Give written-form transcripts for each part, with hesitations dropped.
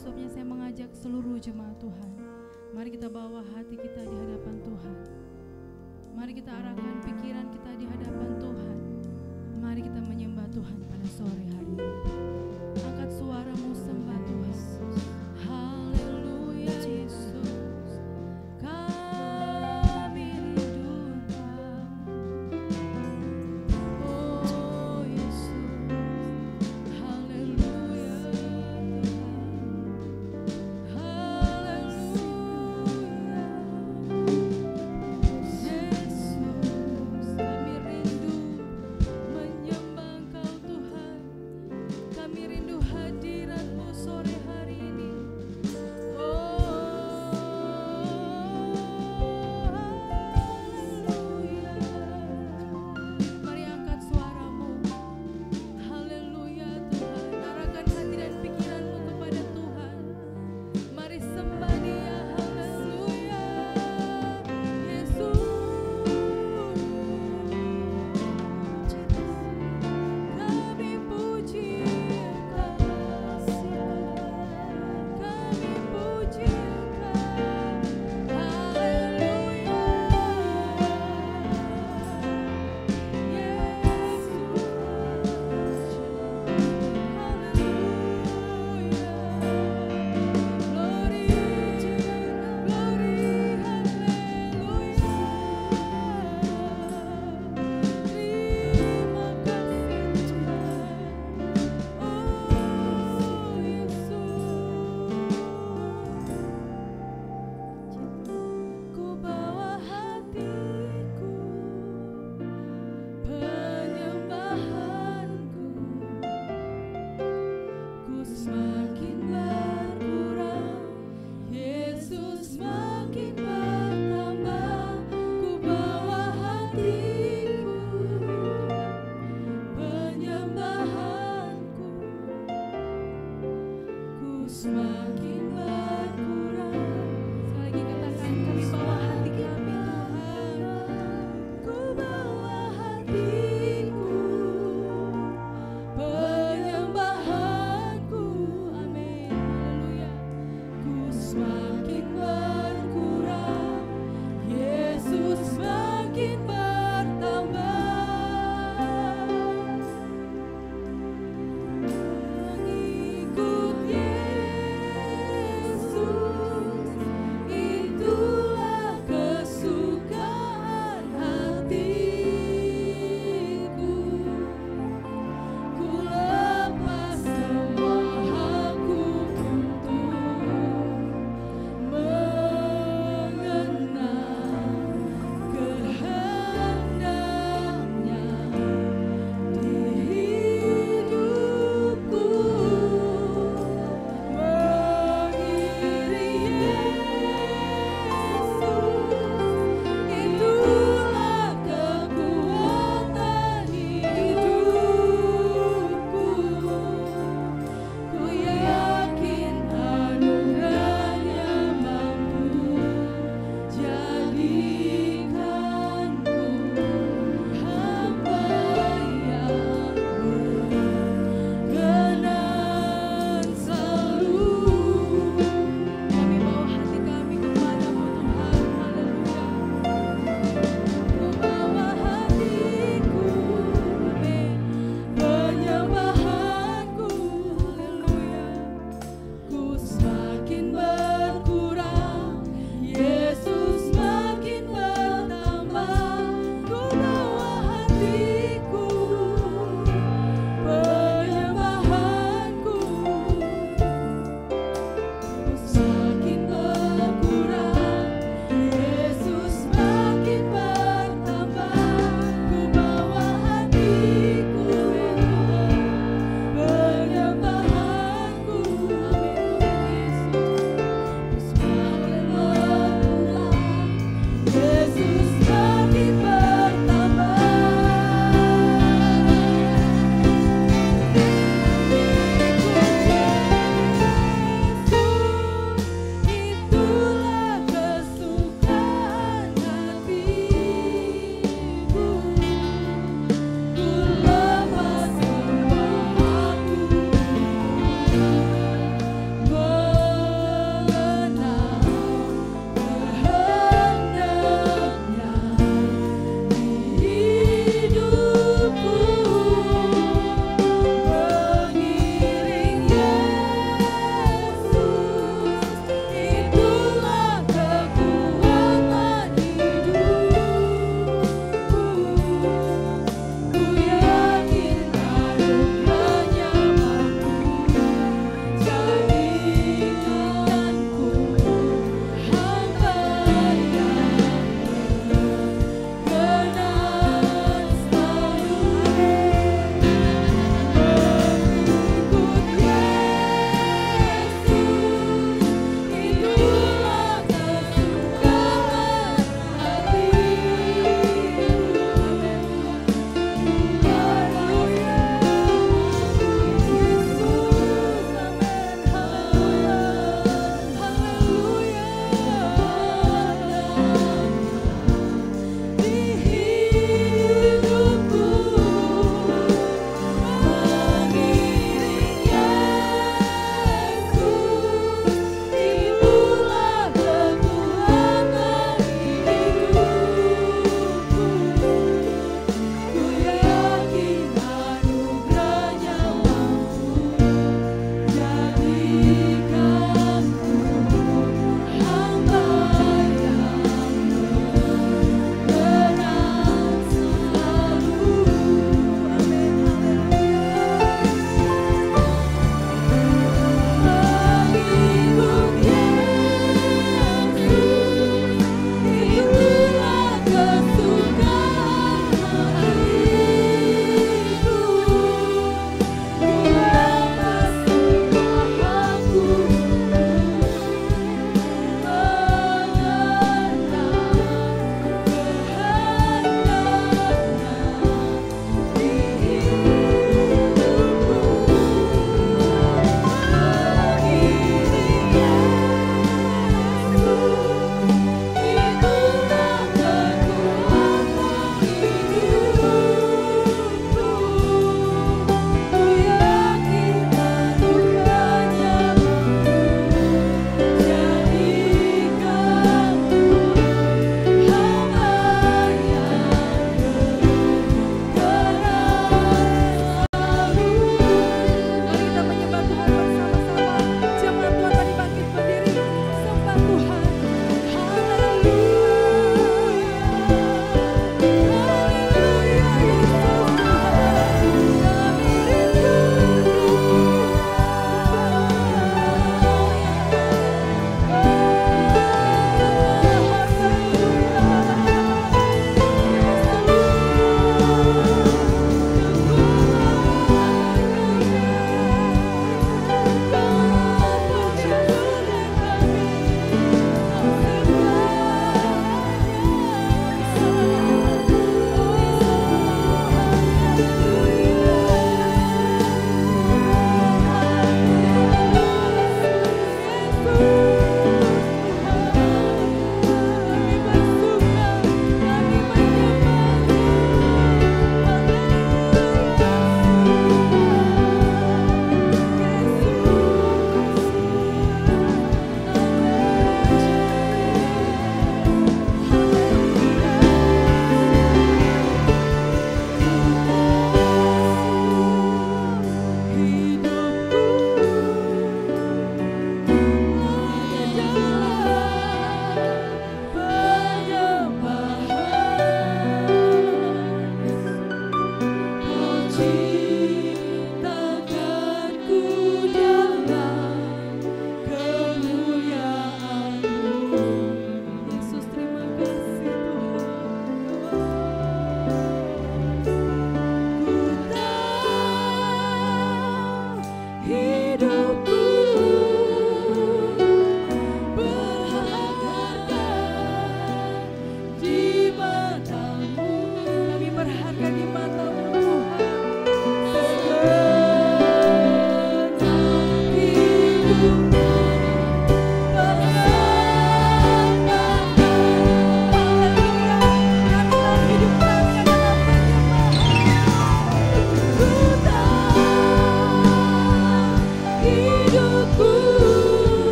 sebabnya saya mengajak seluruh jemaat Tuhan, mari kita bawa hati kita di hadapan Tuhan. Mari kita arahkan pikiran kita di hadapan Tuhan. Mari kita menyembah Tuhan pada sore hari ini. Angkat suaramu, sembah Tuhan. Haleluya Yesus, kami rindu Engkau. Oh Yesus, haleluya Tuhan. Haleluya Yesus, kami rindu menyembah Engkau Tuhan. Kami rindu hadirat-Mu sore hari ini. Oh, haleluya. Mari angkat suaramu. Haleluya Tuhan. Arahkan hati dan pikiranmu kepada Tuhan. Mari sembah Dia. Haleluya Yesus. Kami puji Engkau, kami puji Engkau, haleluya,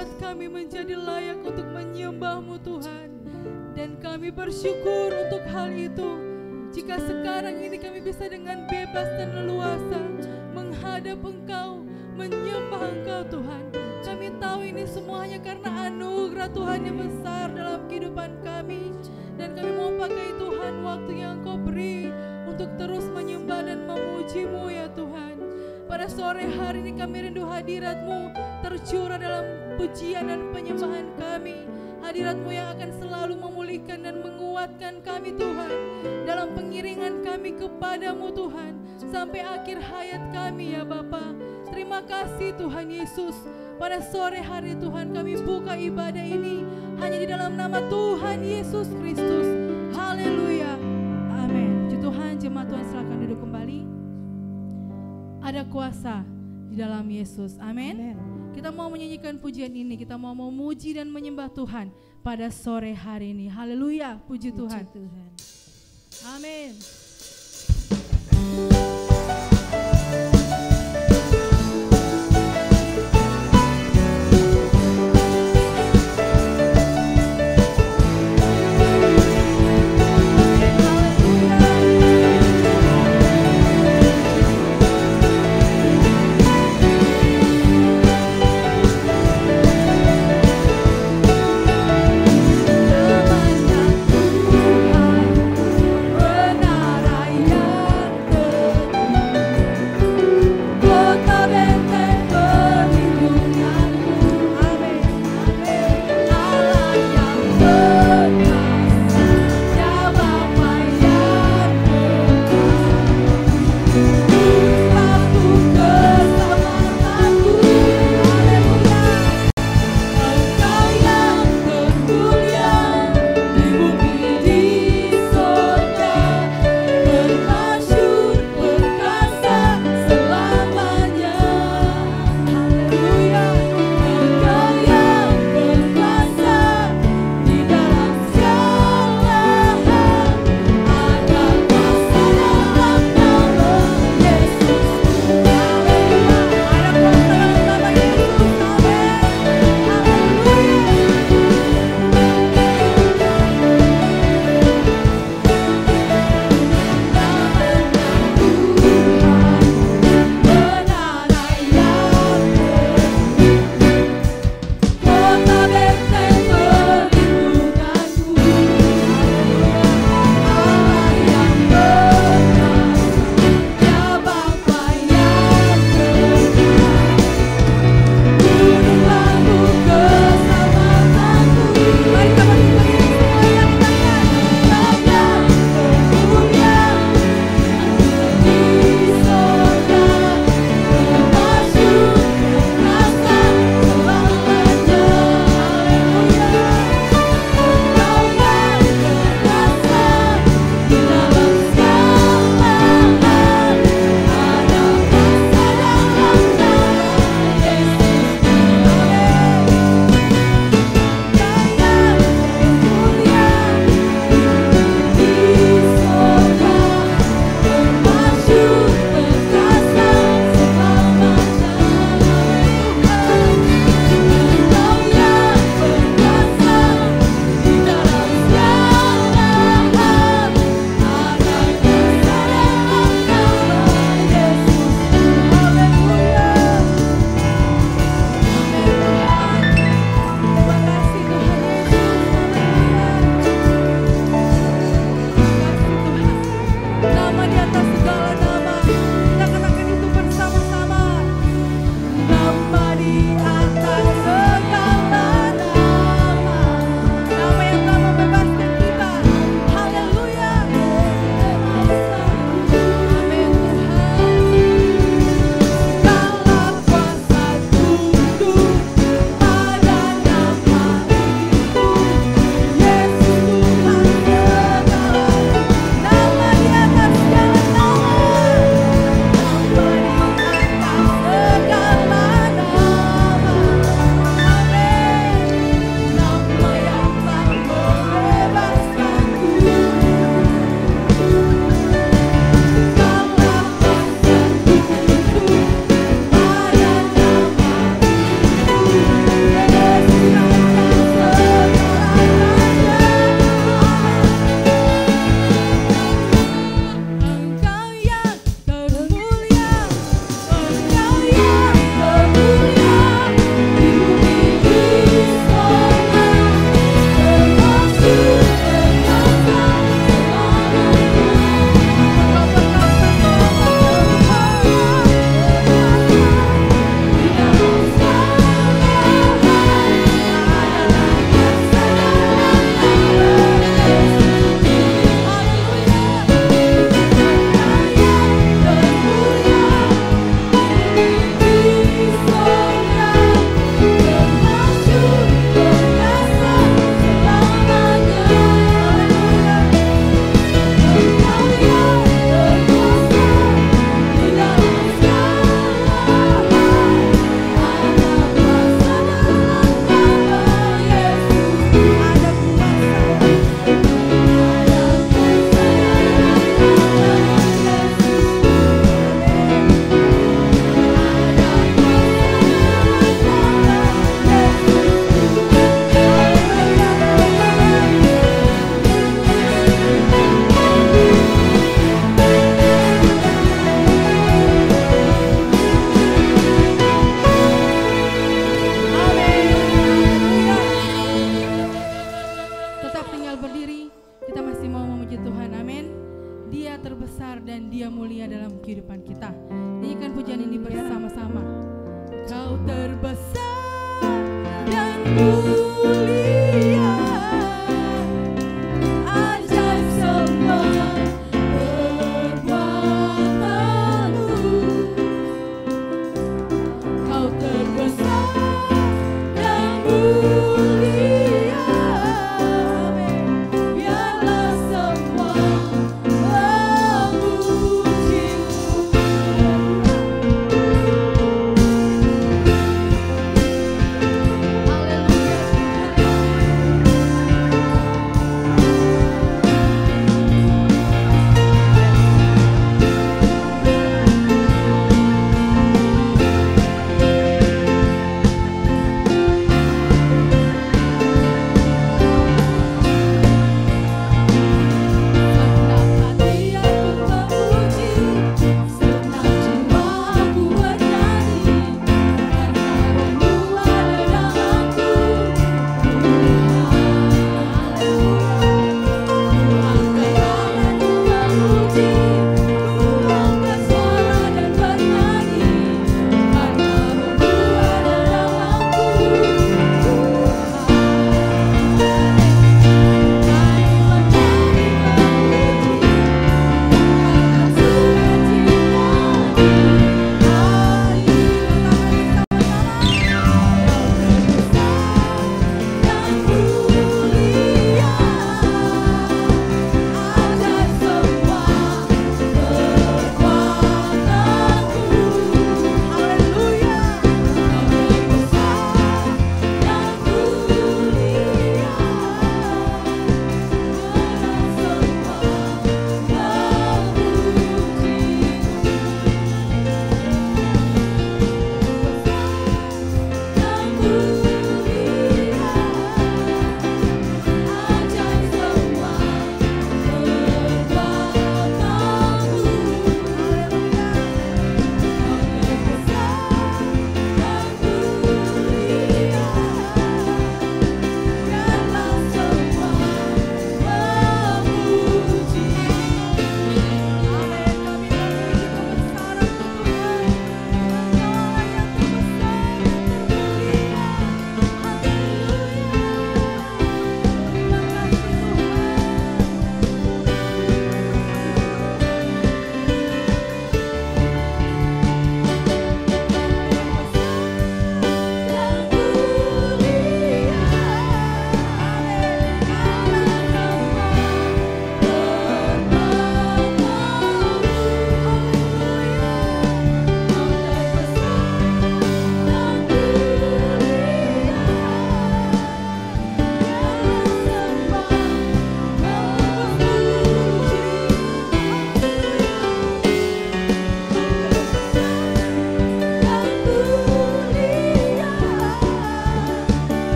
membuat kami menjadi layak untuk menyembah-Mu Tuhan. Dan kami bersyukur untuk hal itu. Jika sekarang ini kami bisa dengan bebas dan leluasa menghadap Engkau, menyembah Engkau Tuhan. Kami tahu ini semuanya karena anugerah Tuhan yang besar dalam kehidupan kami. Dan kami mau pakai Tuhan waktu yang Engkau beri untuk terus menyembah dan memuji-Mu ya Tuhan. Pada sore hari ini kami rindu hadirat-Mu tercurah dalam pujian dan penyembahan kami. Hadirat-Mu yang akan selalu memulihkan dan menguatkan kami Tuhan, dalam pengiringan kami kepadamu Tuhan, sampai akhir hayat kami ya Bapa. Terima kasih Tuhan Yesus. Pada sore hari Tuhan kami buka ibadah ini hanya di dalam nama Tuhan Yesus Kristus. Haleluya. Amin. Puji Tuhan, jemaat Tuhan silakan duduk kembali. Ada kuasa di dalam Yesus. Amin. Kita mau menyanyikan pujian ini, kita mau memuji dan menyembah Tuhan pada sore hari ini. Haleluya, puji Tuhan. Amin. Benar yang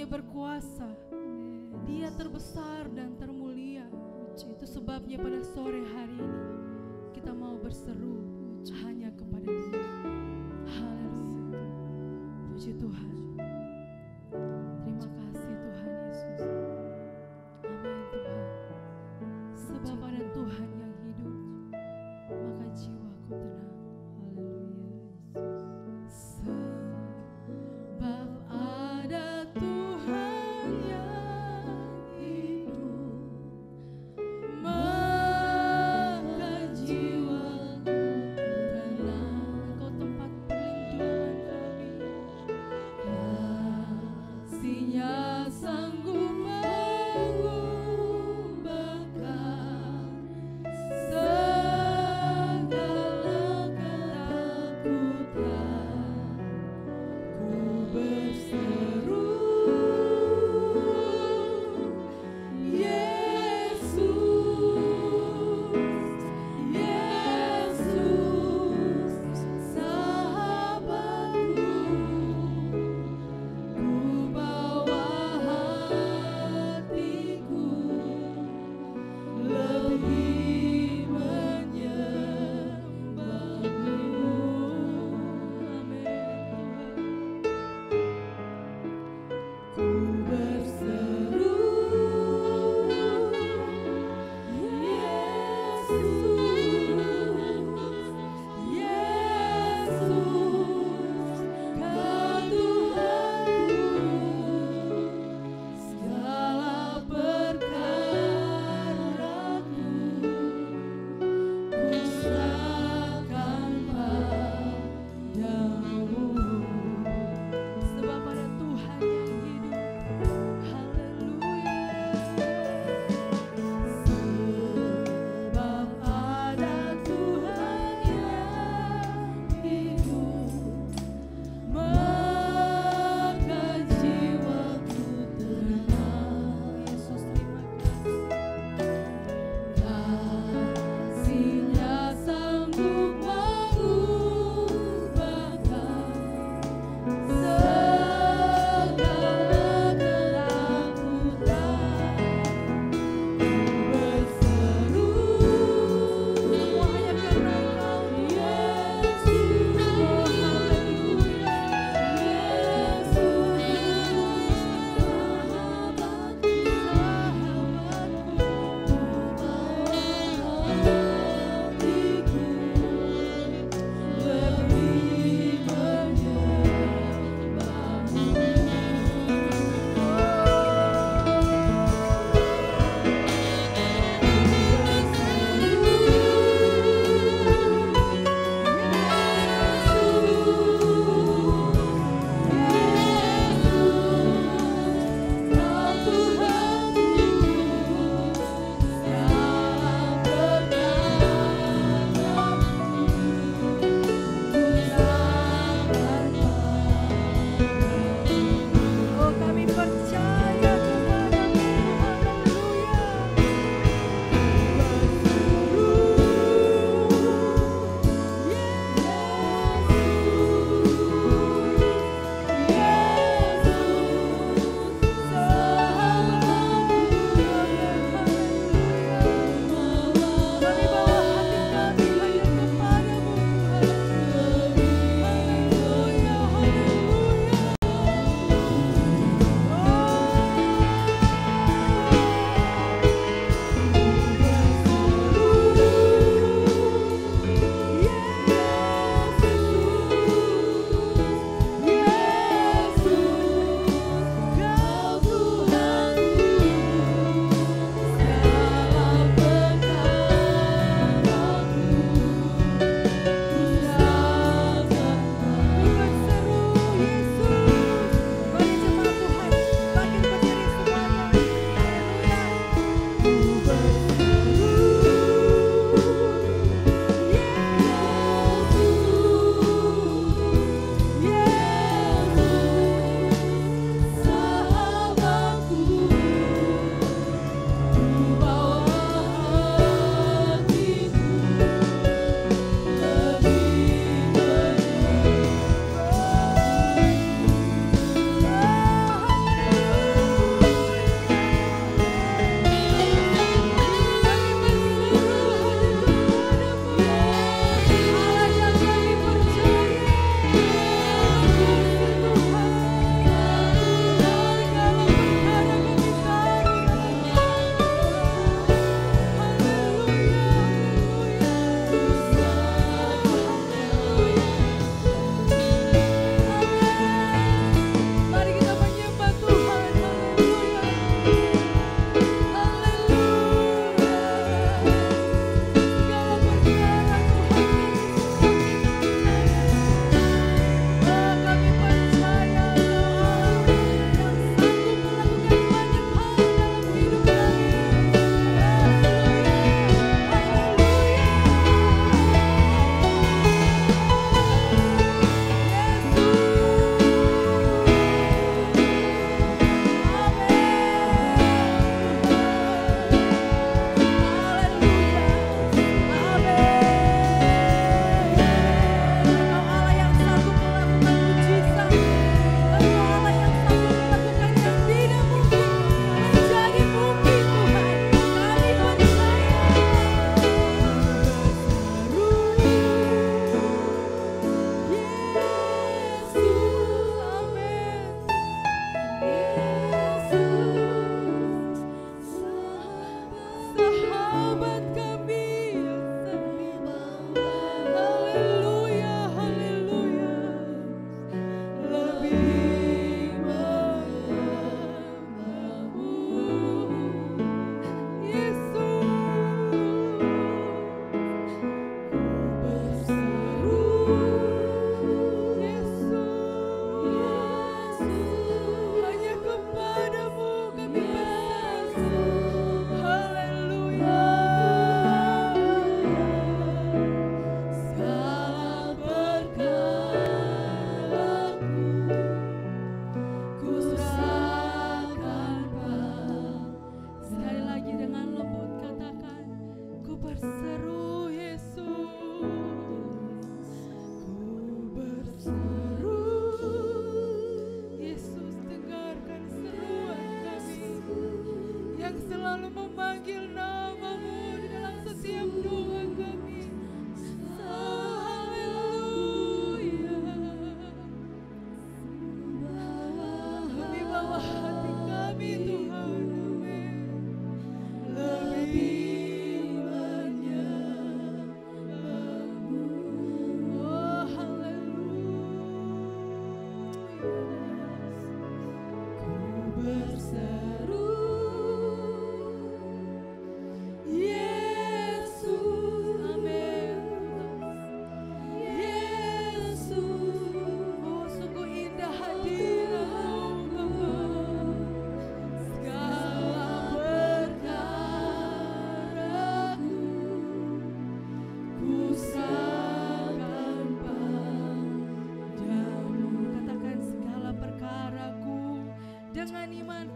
berkuasa. Dia terbesar dan termulia. Itu sebabnya pada sore hari ini kita mau berseru hanya kepada Dia. Haleluya. Puji Tuhan. Terima kasih Tuhan Yesus. Amin Tuhan. Sebab ada Tuhan yang hidup, maka jiwaku tenang. Haleluya. Sebab ada Tuhan yang hidup, maka jiwaku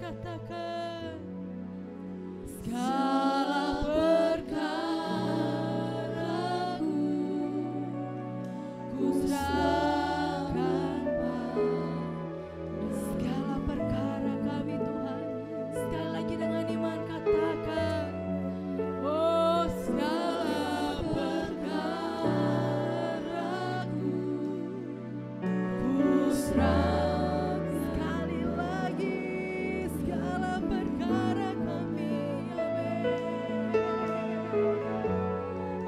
katakan segala perkaraku ku serahkan pada segala perkara kami Tuhan. Sekali lagi dengan iman katakan, oh segala perkaraku ku serahkan. Sekali lagi segala perkara kami, amin.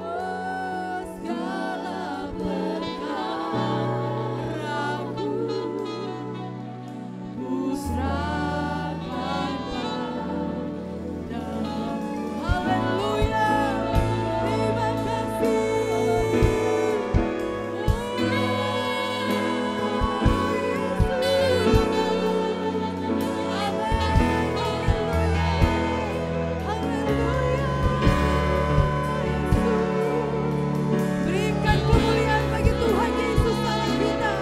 Oh segala perkaraku ku serahkan padamu. Haleluya, terima kasih. Berikan kemuliaan bagi Tuhan Yesus dalam kita.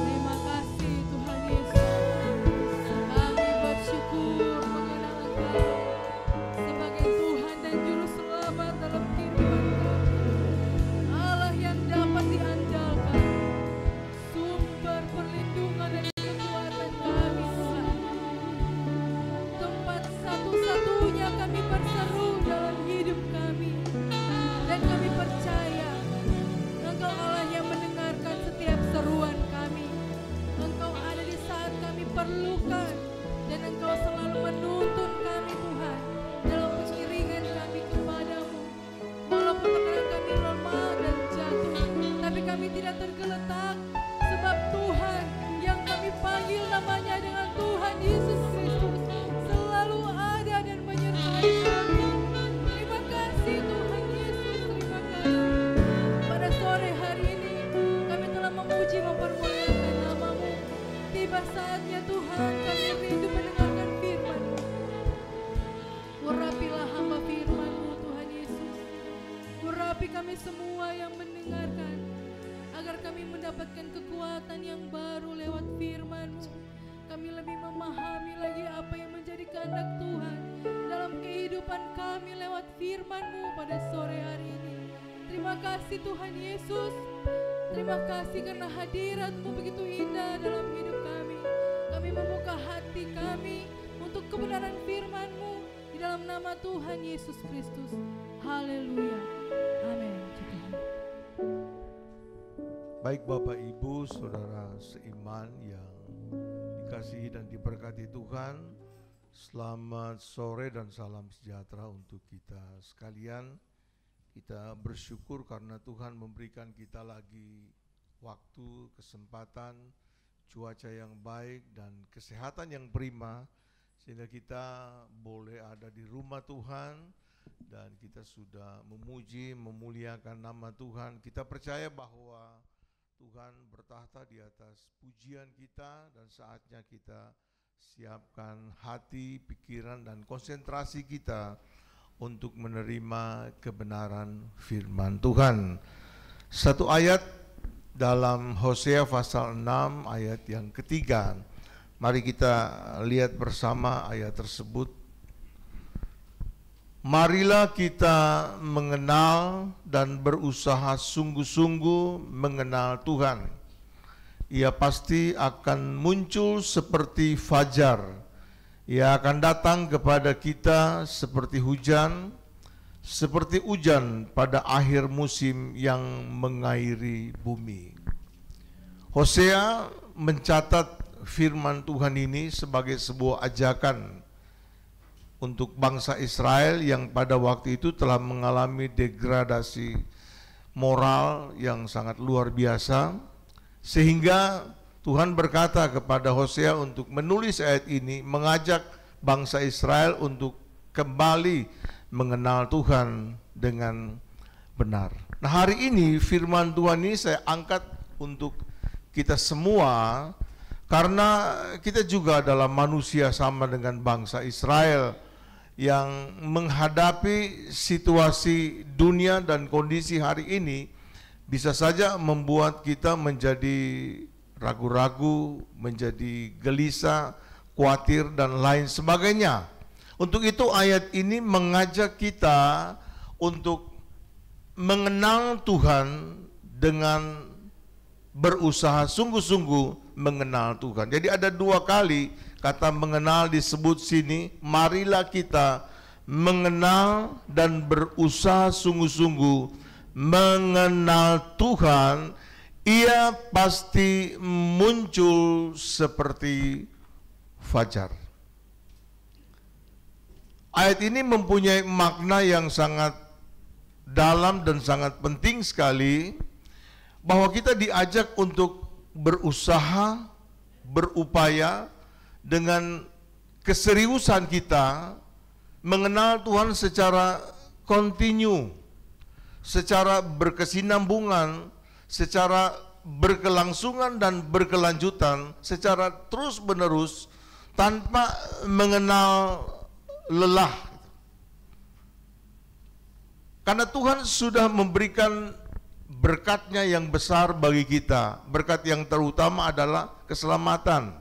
Terima kasih Tuhan Yesus. Kami bersyukur mengenal Engkau sebagai Tuhan dan Juru Selamat dalam kehidupan kami. Allah yang dapat diandalkan, sumber perlindungan dan kekuatan kami Tuhan. Tempat satu-satunya kami berseru dalam hidup kami. Dan kami percaya Engkau Allah yang mendengarkan setiap seruan kami. Engkau ada di saat kami perlukan, dan Engkau selalu menuntun kami Tuhan dalam pengiringan kami kepadamu. Walaupun terkadang kami lemah dan jatuh, tapi kami tidak tergeletak, sebab Tuhan yang kami panggil namanya dengan Tuhan Yesus Kristus selalu ada dan menyertai kami. Terima kasih Tuhan Yesus, terima kasih. Pada sore hari ini kami telah memuji mempermuliakan nama-Mu. Tiba saatnya Tuhan kami rindu mendengarkan firman-Mu. Urapilah hamba firman-Mu Tuhan Yesus. Urapi kami semua yang mendengarkan, agar kami mendapatkan kekuatan yang baru lewat firman-Mu. Kami lebih memahami lagi apa yang menjadi kehendak Tuhan dalam kehidupan kami lewat firman-Mu pada sore hari ini. Terima kasih Tuhan Yesus. Terima kasih karena hadirat-Mu begitu indah dalam hidup kami. Kami membuka hati kami untuk kebenaran firman-Mu di dalam nama Tuhan Yesus Kristus. Haleluya. Amin. Baik Bapak Ibu, Saudara seiman yang dikasihi dan diberkati Tuhan, selamat sore dan salam sejahtera untuk kita sekalian. Kita bersyukur karena Tuhan memberikan kita lagi waktu, kesempatan, cuaca yang baik dan kesehatan yang prima, sehingga kita boleh ada di rumah Tuhan dan kita sudah memuji, memuliakan nama Tuhan. Kita percaya bahwa Tuhan bertahta di atas pujian kita, dan saatnya kita siapkan hati, pikiran, dan konsentrasi kita untuk menerima kebenaran firman Tuhan. Satu ayat dalam Hosea pasal 6 ayat yang ketiga. Mari kita lihat bersama ayat tersebut. Marilah kita mengenal dan berusaha sungguh-sungguh mengenal Tuhan. Ia pasti akan muncul seperti fajar. Ia akan datang kepada kita seperti hujan pada akhir musim yang mengairi bumi. Hosea mencatat firman Tuhan ini sebagai sebuah ajakan untuk bangsa Israel yang pada waktu itu telah mengalami degradasi moral yang sangat luar biasa, Sehingga Tuhan berkata kepada Hosea untuk menulis ayat ini, mengajak bangsa Israel untuk kembali mengenal Tuhan dengan benar. Nah, hari ini firman Tuhan ini saya angkat untuk kita semua, karena kita juga adalah manusia sama dengan bangsa Israel yang menghadapi situasi dunia dan kondisi hari ini bisa saja membuat kita menjadi ragu-ragu, menjadi gelisah, khawatir, dan lain sebagainya. Untuk itu ayat ini mengajak kita untuk mengenal Tuhan dengan berusaha sungguh-sungguh mengenal Tuhan. Jadi ada dua kali kata mengenal disebut sini. Marilah kita mengenal dan berusaha sungguh-sungguh mengenal Tuhan. Ia pasti muncul seperti fajar. Ayat ini mempunyai makna yang sangat dalam dan sangat penting sekali, bahwa kita diajak untuk berusaha, berupaya dengan keseriusan kita mengenal Tuhan secara kontinu, secara berkesinambungan, secara berkelangsungan dan berkelanjutan, secara terus-menerus tanpa mengenal lelah. Karena Tuhan sudah memberikan berkat-Nya yang besar bagi kita. Berkat yang terutama adalah keselamatan.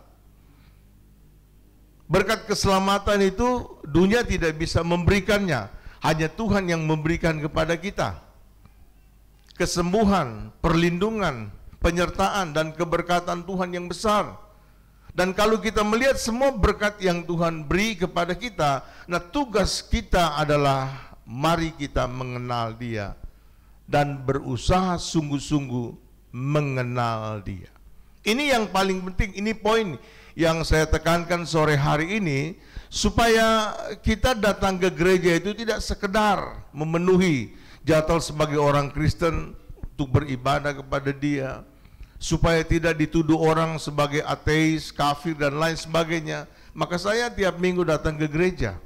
Berkat keselamatan itu dunia tidak bisa memberikannya, hanya Tuhan yang memberikan kepada kita. Kesembuhan, perlindungan, penyertaan dan keberkatan Tuhan yang besar. Dan kalau kita melihat semua berkat yang Tuhan beri kepada kita, nah tugas kita adalah mari kita mengenal Dia dan berusaha sungguh-sungguh mengenal Dia. Ini yang paling penting, ini poin yang saya tekankan sore hari ini, supaya kita datang ke gereja itu tidak sekedar memenuhi jadwal sebagai orang Kristen untuk beribadah kepada Dia, supaya tidak dituduh orang sebagai ateis, kafir dan lain sebagainya. Maka saya tiap minggu datang ke gereja.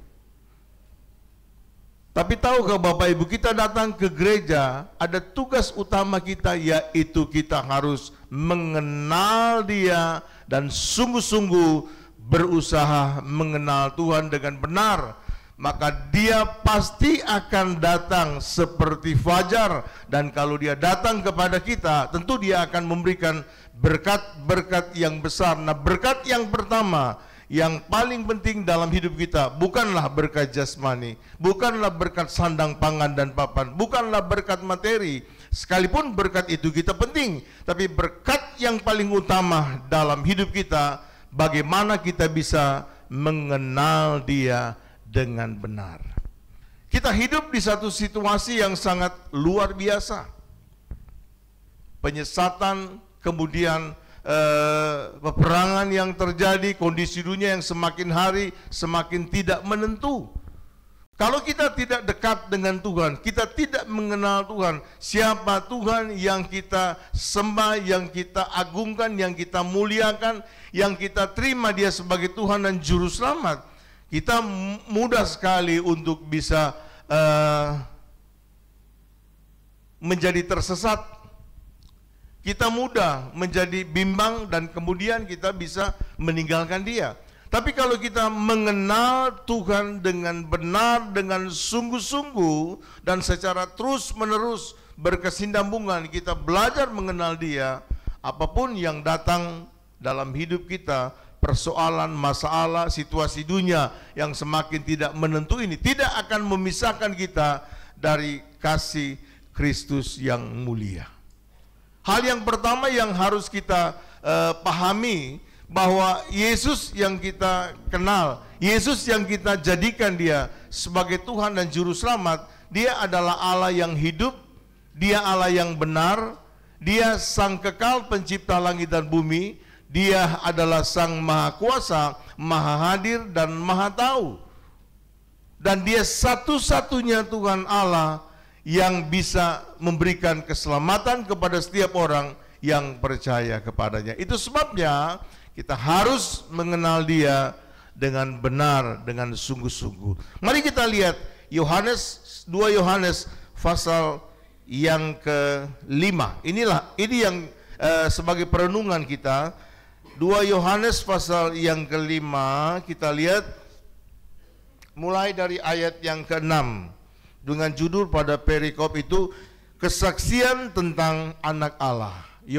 Tapi tahukah Bapak Ibu, kita datang ke gereja, ada tugas utama kita, yaitu kita harus mengenal Dia dan sungguh-sungguh berusaha mengenal Tuhan dengan benar. Maka Dia pasti akan datang seperti fajar, dan kalau Dia datang kepada kita, tentu Dia akan memberikan berkat-berkat yang besar. Nah, berkat yang pertama yang paling penting dalam hidup kita bukanlah berkat jasmani, bukanlah berkat sandang pangan dan papan, bukanlah berkat materi. Sekalipun berkat itu kita penting, tapi berkat yang paling utama dalam hidup kita, bagaimana kita bisa mengenal Dia dengan benar. Kita hidup di satu situasi yang sangat luar biasa. Penyesatan, kemudian peperangan yang terjadi, kondisi dunia yang semakin hari semakin tidak menentu. Kalau kita tidak dekat dengan Tuhan, kita tidak mengenal Tuhan, siapa Tuhan yang kita sembah, yang kita agungkan, yang kita muliakan, yang kita terima Dia sebagai Tuhan dan Juru Selamat, kita mudah sekali untuk bisa menjadi tersesat. Kita mudah menjadi bimbang dan kemudian kita bisa meninggalkan Dia. Tapi kalau kita mengenal Tuhan dengan benar, dengan sungguh-sungguh dan secara terus-menerus berkesinambungan, kita belajar mengenal Dia, apapun yang datang dalam hidup kita, persoalan, masalah, situasi dunia yang semakin tidak menentu ini tidak akan memisahkan kita dari kasih Kristus yang mulia. Hal yang pertama yang harus kita pahami, bahwa Yesus yang kita kenal, Yesus yang kita jadikan Dia sebagai Tuhan dan Juru Selamat, Dia adalah Allah yang hidup, Dia Allah yang benar, Dia Sang Kekal Pencipta langit dan bumi, Dia adalah Sang Maha Kuasa, Maha Hadir dan Maha Tahu. Dan Dia satu-satunya Tuhan Allah yang bisa memberikan keselamatan kepada setiap orang yang percaya kepadanya. Itu sebabnya kita harus mengenal Dia dengan benar, dengan sungguh-sungguh. Mari kita lihat 2 Yohanes pasal yang ke-5. Ini yang sebagai perenungan kita. 2 Yohanes pasal yang ke-5, kita lihat mulai dari ayat yang ke-6 dengan judul pada perikop itu kesaksian tentang anak Allah. 2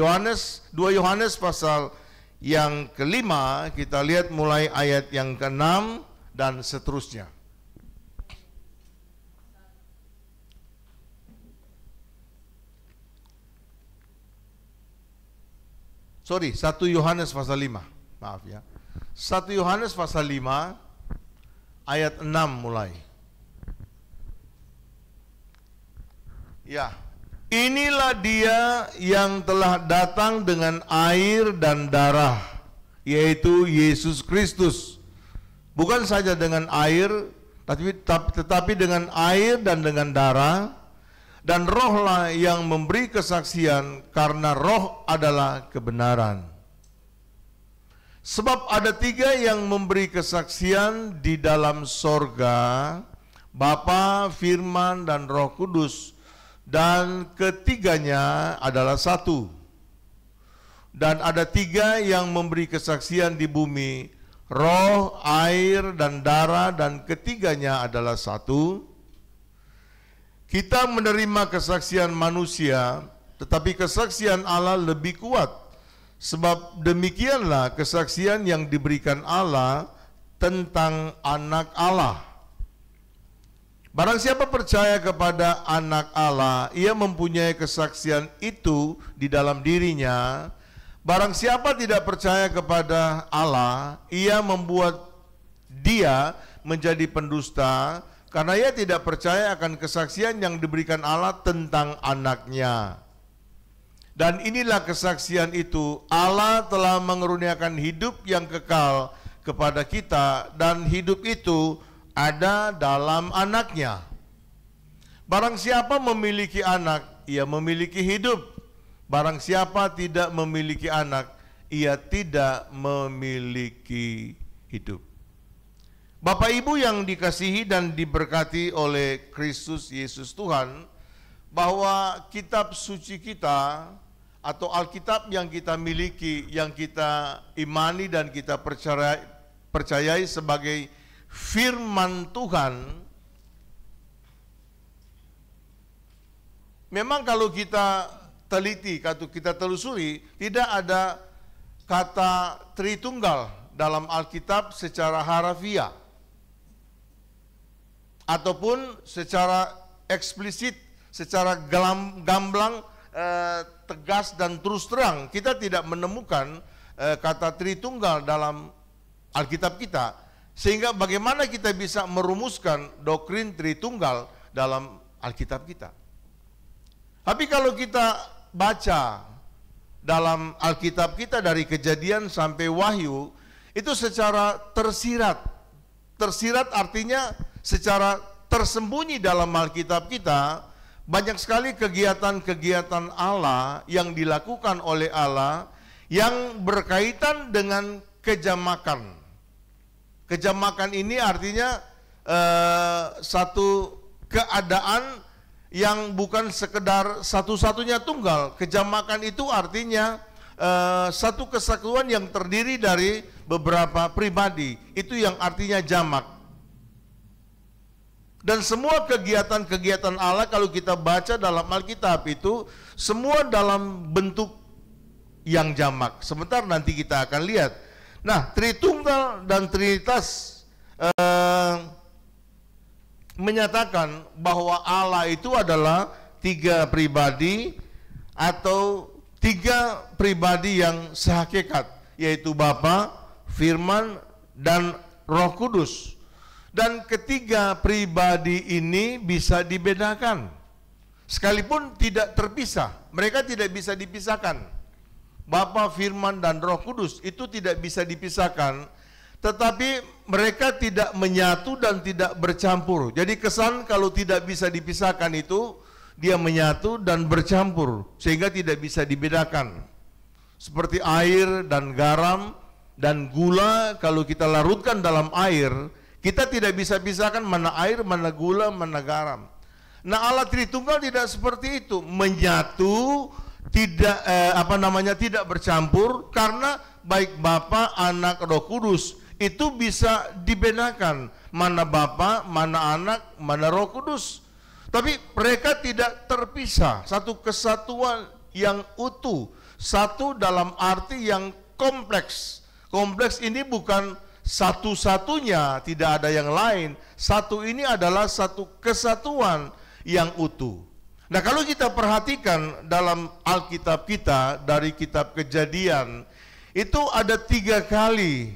Yohanes pasal yang ke-5, kita lihat mulai ayat yang ke-6 dan seterusnya. Sorry, 1 Yohanes pasal 5. Maaf ya. 1 Yohanes pasal 5 ayat 6 mulai. Ya, inilah Dia yang telah datang dengan air dan darah, yaitu Yesus Kristus. Bukan saja dengan air, tetapi dengan air dan dengan darah. Dan rohlah yang memberi kesaksian, karena roh adalah kebenaran. Sebab ada 3 yang memberi kesaksian di dalam sorga, Bapa, Firman, dan Roh Kudus, dan ketiganya adalah satu. Dan ada 3 yang memberi kesaksian di bumi, roh, air, dan darah, dan ketiganya adalah satu. Kita menerima kesaksian manusia, tetapi kesaksian Allah lebih kuat. Sebab demikianlah kesaksian yang diberikan Allah tentang anak Allah. Barang siapa percaya kepada anak Allah, ia mempunyai kesaksian itu di dalam dirinya. Barang siapa tidak percaya kepada Allah, ia membuat dia menjadi pendusta, karena ia tidak percaya akan kesaksian yang diberikan Allah tentang anaknya. Dan inilah kesaksian itu, Allah telah mengeruniakan hidup yang kekal kepada kita, dan hidup itu ada dalam anaknya. Barang siapa memiliki anak, ia memiliki hidup. Barang siapa tidak memiliki anak, ia tidak memiliki hidup. Bapak Ibu yang dikasihi dan diberkati oleh Kristus Yesus Tuhan, bahwa kitab suci kita atau Alkitab yang kita miliki, yang kita imani dan kita percayai sebagai firman Tuhan, memang kalau kita teliti, kalau kita telusuri, tidak ada kata Tritunggal dalam Alkitab secara harafiah ataupun secara eksplisit, secara gamblang, tegas dan terus terang. Kita tidak menemukan kata Tritunggal dalam Alkitab kita, sehingga bagaimana kita bisa merumuskan doktrin Tritunggal dalam Alkitab kita. Tapi kalau kita baca dalam Alkitab kita dari Kejadian sampai Wahyu, itu secara tersirat. Tersirat artinya secara tersembunyi dalam Alkitab kita, banyak sekali kegiatan-kegiatan Allah yang dilakukan oleh Allah yang berkaitan dengan kejamakan. Kejamakan ini artinya satu keadaan yang bukan sekedar satu-satunya tunggal. Kejamakan itu artinya satu kesatuan yang terdiri dari beberapa pribadi. Itu yang artinya jamak. Dan semua kegiatan-kegiatan Allah kalau kita baca dalam Alkitab itu semua dalam bentuk yang jamak. Sebentar nanti kita akan lihat. Nah, Tritunggal dan Trinitas menyatakan bahwa Allah itu adalah 3 pribadi atau 3 pribadi yang sehakikat, yaitu Bapa, Firman, dan Roh Kudus. Dan ketiga pribadi ini bisa dibedakan, sekalipun tidak terpisah. Mereka tidak bisa dipisahkan. Bapa, Firman, dan Roh Kudus itu tidak bisa dipisahkan, tetapi mereka tidak menyatu dan tidak bercampur. Jadi kesan kalau tidak bisa dipisahkan itu, dia menyatu dan bercampur, sehingga tidak bisa dibedakan. Seperti air dan garam dan gula, kalau kita larutkan dalam air, kita tidak bisa pisahkan mana air, mana gula, mana garam. Nah, Allah Tritunggal tidak seperti itu, menyatu, tidak tidak bercampur, karena baik Bapa, Anak, Roh Kudus itu bisa dibedakan mana Bapa, mana Anak, mana Roh Kudus. Tapi mereka tidak terpisah, satu kesatuan yang utuh, satu dalam arti yang kompleks. Kompleks ini bukan satu-satunya, tidak ada yang lain. Satu ini adalah satu kesatuan yang utuh. Nah, kalau kita perhatikan dalam Alkitab kita, dari kitab Kejadian, itu ada 3 kali.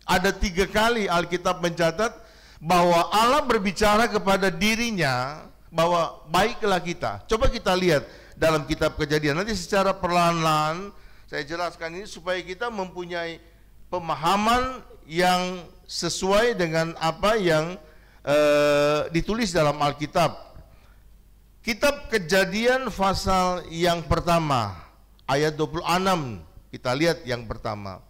Ada 3 kali Alkitab mencatat bahwa Allah berbicara kepada dirinya, bahwa baiklah kita. Coba kita lihat dalam kitab Kejadian. Nanti secara perlahan-lahan saya jelaskan ini supaya kita mempunyai pemahaman yang sesuai dengan apa yang ditulis dalam Alkitab. Kitab Kejadian pasal yang pertama, ayat 26, kita lihat yang pertama.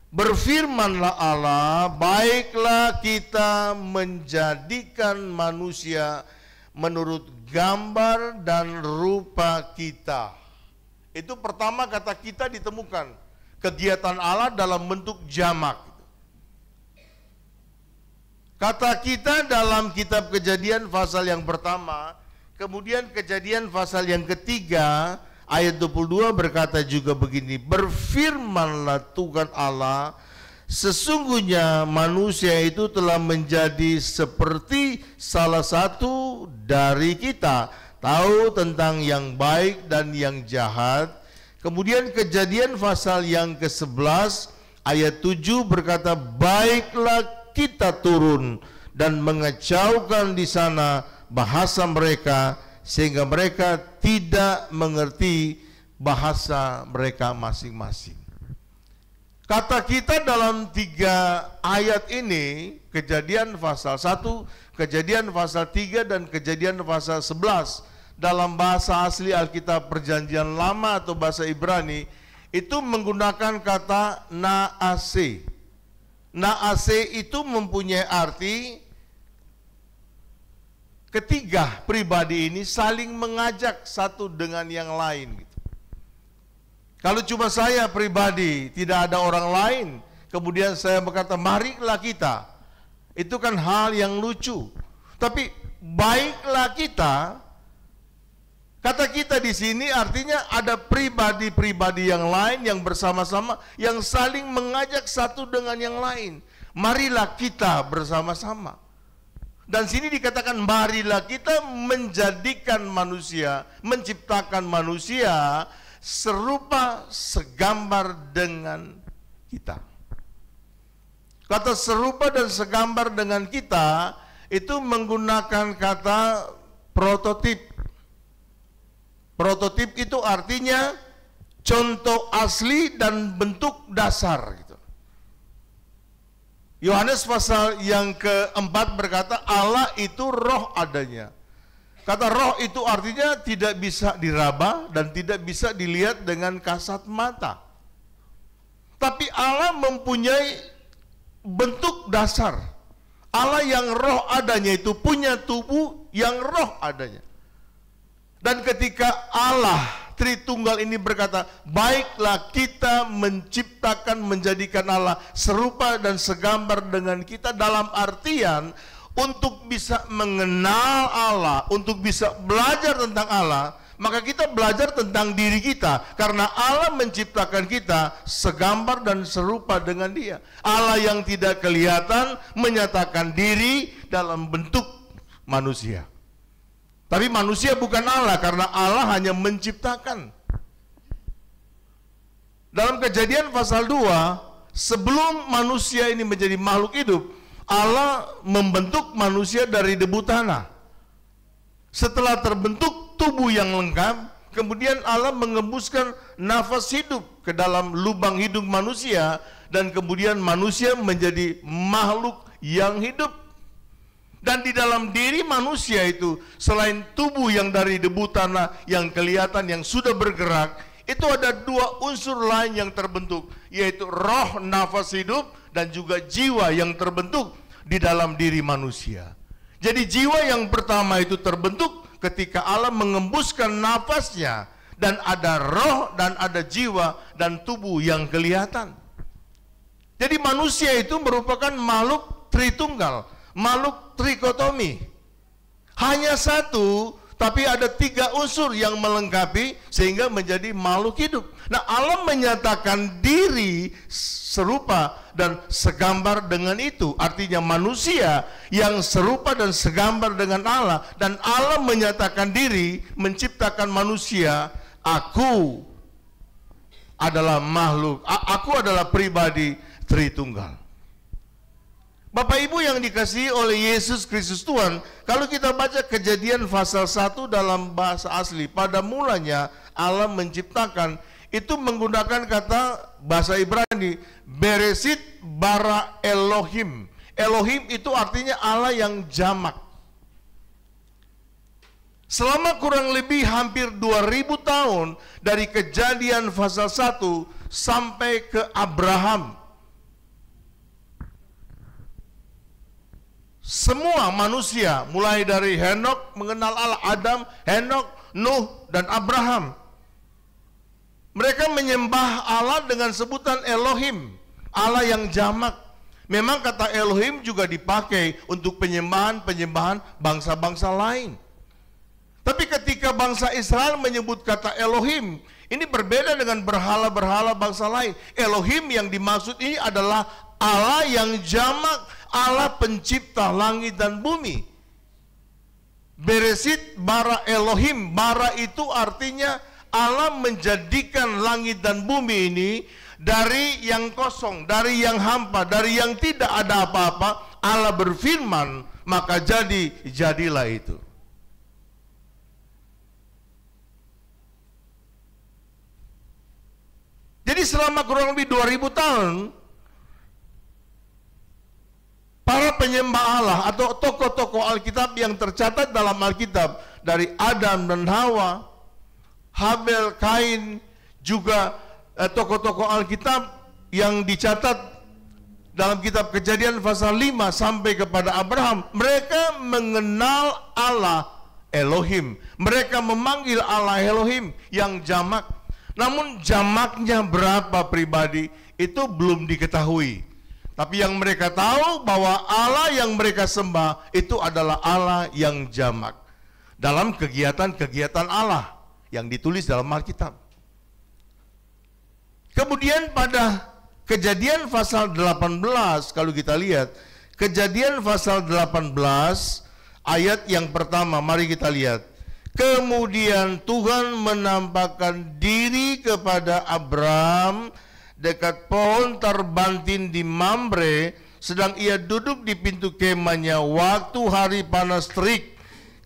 Berfirmanlah Allah, baiklah kita menjadikan manusia menurut gambar dan rupa kita. Itu pertama kata kita ditemukan. Kegiatan Allah dalam bentuk jamak. Kata kita dalam kitab Kejadian pasal yang pertama, kemudian Kejadian pasal yang ketiga, ayat 22 berkata juga begini, berfirmanlah Tuhan Allah, sesungguhnya manusia itu telah menjadi seperti salah satu dari kita, tahu tentang yang baik dan yang jahat. Kemudian Kejadian pasal yang ke-11 ayat 7 berkata, baiklah kita turun dan mengacaukan di sana bahasa mereka, sehingga mereka tidak mengerti bahasa mereka masing-masing. Kata kita dalam 3 ayat ini, Kejadian pasal 1, Kejadian pasal 3, dan Kejadian pasal 11, dalam bahasa asli Alkitab Perjanjian Lama atau bahasa Ibrani, itu menggunakan kata naase. Naase itu mempunyai arti ketiga pribadi ini saling mengajak satu dengan yang lain gitu. Kalau cuma saya pribadi, tidak ada orang lain, kemudian saya berkata, marilah kita, itu kan hal yang lucu. Tapi baiklah kita, kata kita di sini artinya ada pribadi-pribadi yang lain yang bersama-sama, yang saling mengajak satu dengan yang lain. Marilah kita bersama-sama. Dan sini dikatakan, marilah kita menjadikan manusia, menciptakan manusia serupa segambar dengan kita. Kata serupa dan segambar dengan kita itu menggunakan kata prototip. Prototip itu artinya contoh asli dan bentuk dasar gitu. Yohanes pasal yang keempat berkata, Allah itu roh adanya. Kata roh itu artinya tidak bisa diraba dan tidak bisa dilihat dengan kasat mata. Tapi Allah mempunyai bentuk dasar. Allah yang roh adanya itu punya tubuh yang roh adanya. Dan ketika Allah Tritunggal ini berkata, baiklah kita menciptakan, menjadikan Allah serupa dan segambar dengan kita, dalam artian untuk bisa mengenal Allah, untuk bisa belajar tentang Allah, maka kita belajar tentang diri kita, karena Allah menciptakan kita segambar dan serupa dengan Dia. Allah yang tidak kelihatan menyatakan diri dalam bentuk manusia. Tapi manusia bukan Allah, karena Allah hanya menciptakan. Dalam Kejadian pasal 2, sebelum manusia ini menjadi makhluk hidup, Allah membentuk manusia dari debu tanah. Setelah terbentuk tubuh yang lengkap, kemudian Allah mengembuskan nafas hidup ke dalam lubang hidung manusia, dan kemudian manusia menjadi makhluk yang hidup. Dan di dalam diri manusia itu, selain tubuh yang dari debu tanah yang kelihatan, yang sudah bergerak, itu ada dua unsur lain yang terbentuk, yaitu roh nafas hidup dan juga jiwa yang terbentuk di dalam diri manusia. Jadi jiwa yang pertama itu terbentuk ketika Allah mengembuskan nafasnya, dan ada roh dan ada jiwa dan tubuh yang kelihatan. Jadi manusia itu merupakan makhluk Tritunggal, makhluk trikotomi. Hanya satu, tapi ada tiga unsur yang melengkapi sehingga menjadi makhluk hidup. Nah, Allah menyatakan diri serupa dan segambar dengan itu. Artinya manusia yang serupa dan segambar dengan Allah. Dan Allah menyatakan diri, menciptakan manusia, aku adalah makhluk, aku adalah pribadi Tritunggal. Bapak Ibu yang dikasihi oleh Yesus Kristus Tuhan, kalau kita baca Kejadian pasal 1 dalam bahasa asli, pada mulanya Allah menciptakan, itu menggunakan kata bahasa Ibrani, Beresit bara Elohim. Elohim itu artinya Allah yang jamak. Selama kurang lebih hampir 2000 tahun dari Kejadian pasal 1 sampai ke Abraham, semua manusia mulai dari Henok mengenal Allah, Adam, Henok, Nuh, dan Abraham, mereka menyembah Allah dengan sebutan Elohim, Allah yang jamak. Memang kata Elohim juga dipakai untuk penyembahan bangsa-bangsa lain. Tapi ketika bangsa Israel menyebut kata Elohim, ini berbeda dengan berhala-berhala bangsa lain. Elohim yang dimaksud ini adalah Allah yang jamak, Allah pencipta langit dan bumi. Beresit bara Elohim, bara itu artinya Allah menjadikan langit dan bumi ini dari yang kosong, dari yang hampa, dari yang tidak ada apa-apa. Allah berfirman, maka jadilah itu. Jadi selama kurang lebih 2000 tahun, para penyembah Allah atau tokoh-tokoh Alkitab yang tercatat dalam Alkitab, dari Adam dan Hawa, Habel, Kain, juga tokoh-tokoh Alkitab yang dicatat dalam kitab Kejadian pasal 5 sampai kepada Abraham, mereka mengenal Allah Elohim. Mereka memanggil Allah Elohim yang jamak. Namun jamaknya berapa pribadi itu belum diketahui. Tapi yang mereka tahu bahwa Allah yang mereka sembah itu adalah Allah yang jamak. Dalam kegiatan-kegiatan Allah yang ditulis dalam Alkitab. Kemudian pada Kejadian pasal 18, kalau kita lihat, Kejadian pasal 18 ayat yang pertama, mari kita lihat. Kemudian Tuhan menampakkan diri kepada Abraham dekat pohon terbantin di Mamre, sedang ia duduk di pintu kemahnya waktu hari panas terik.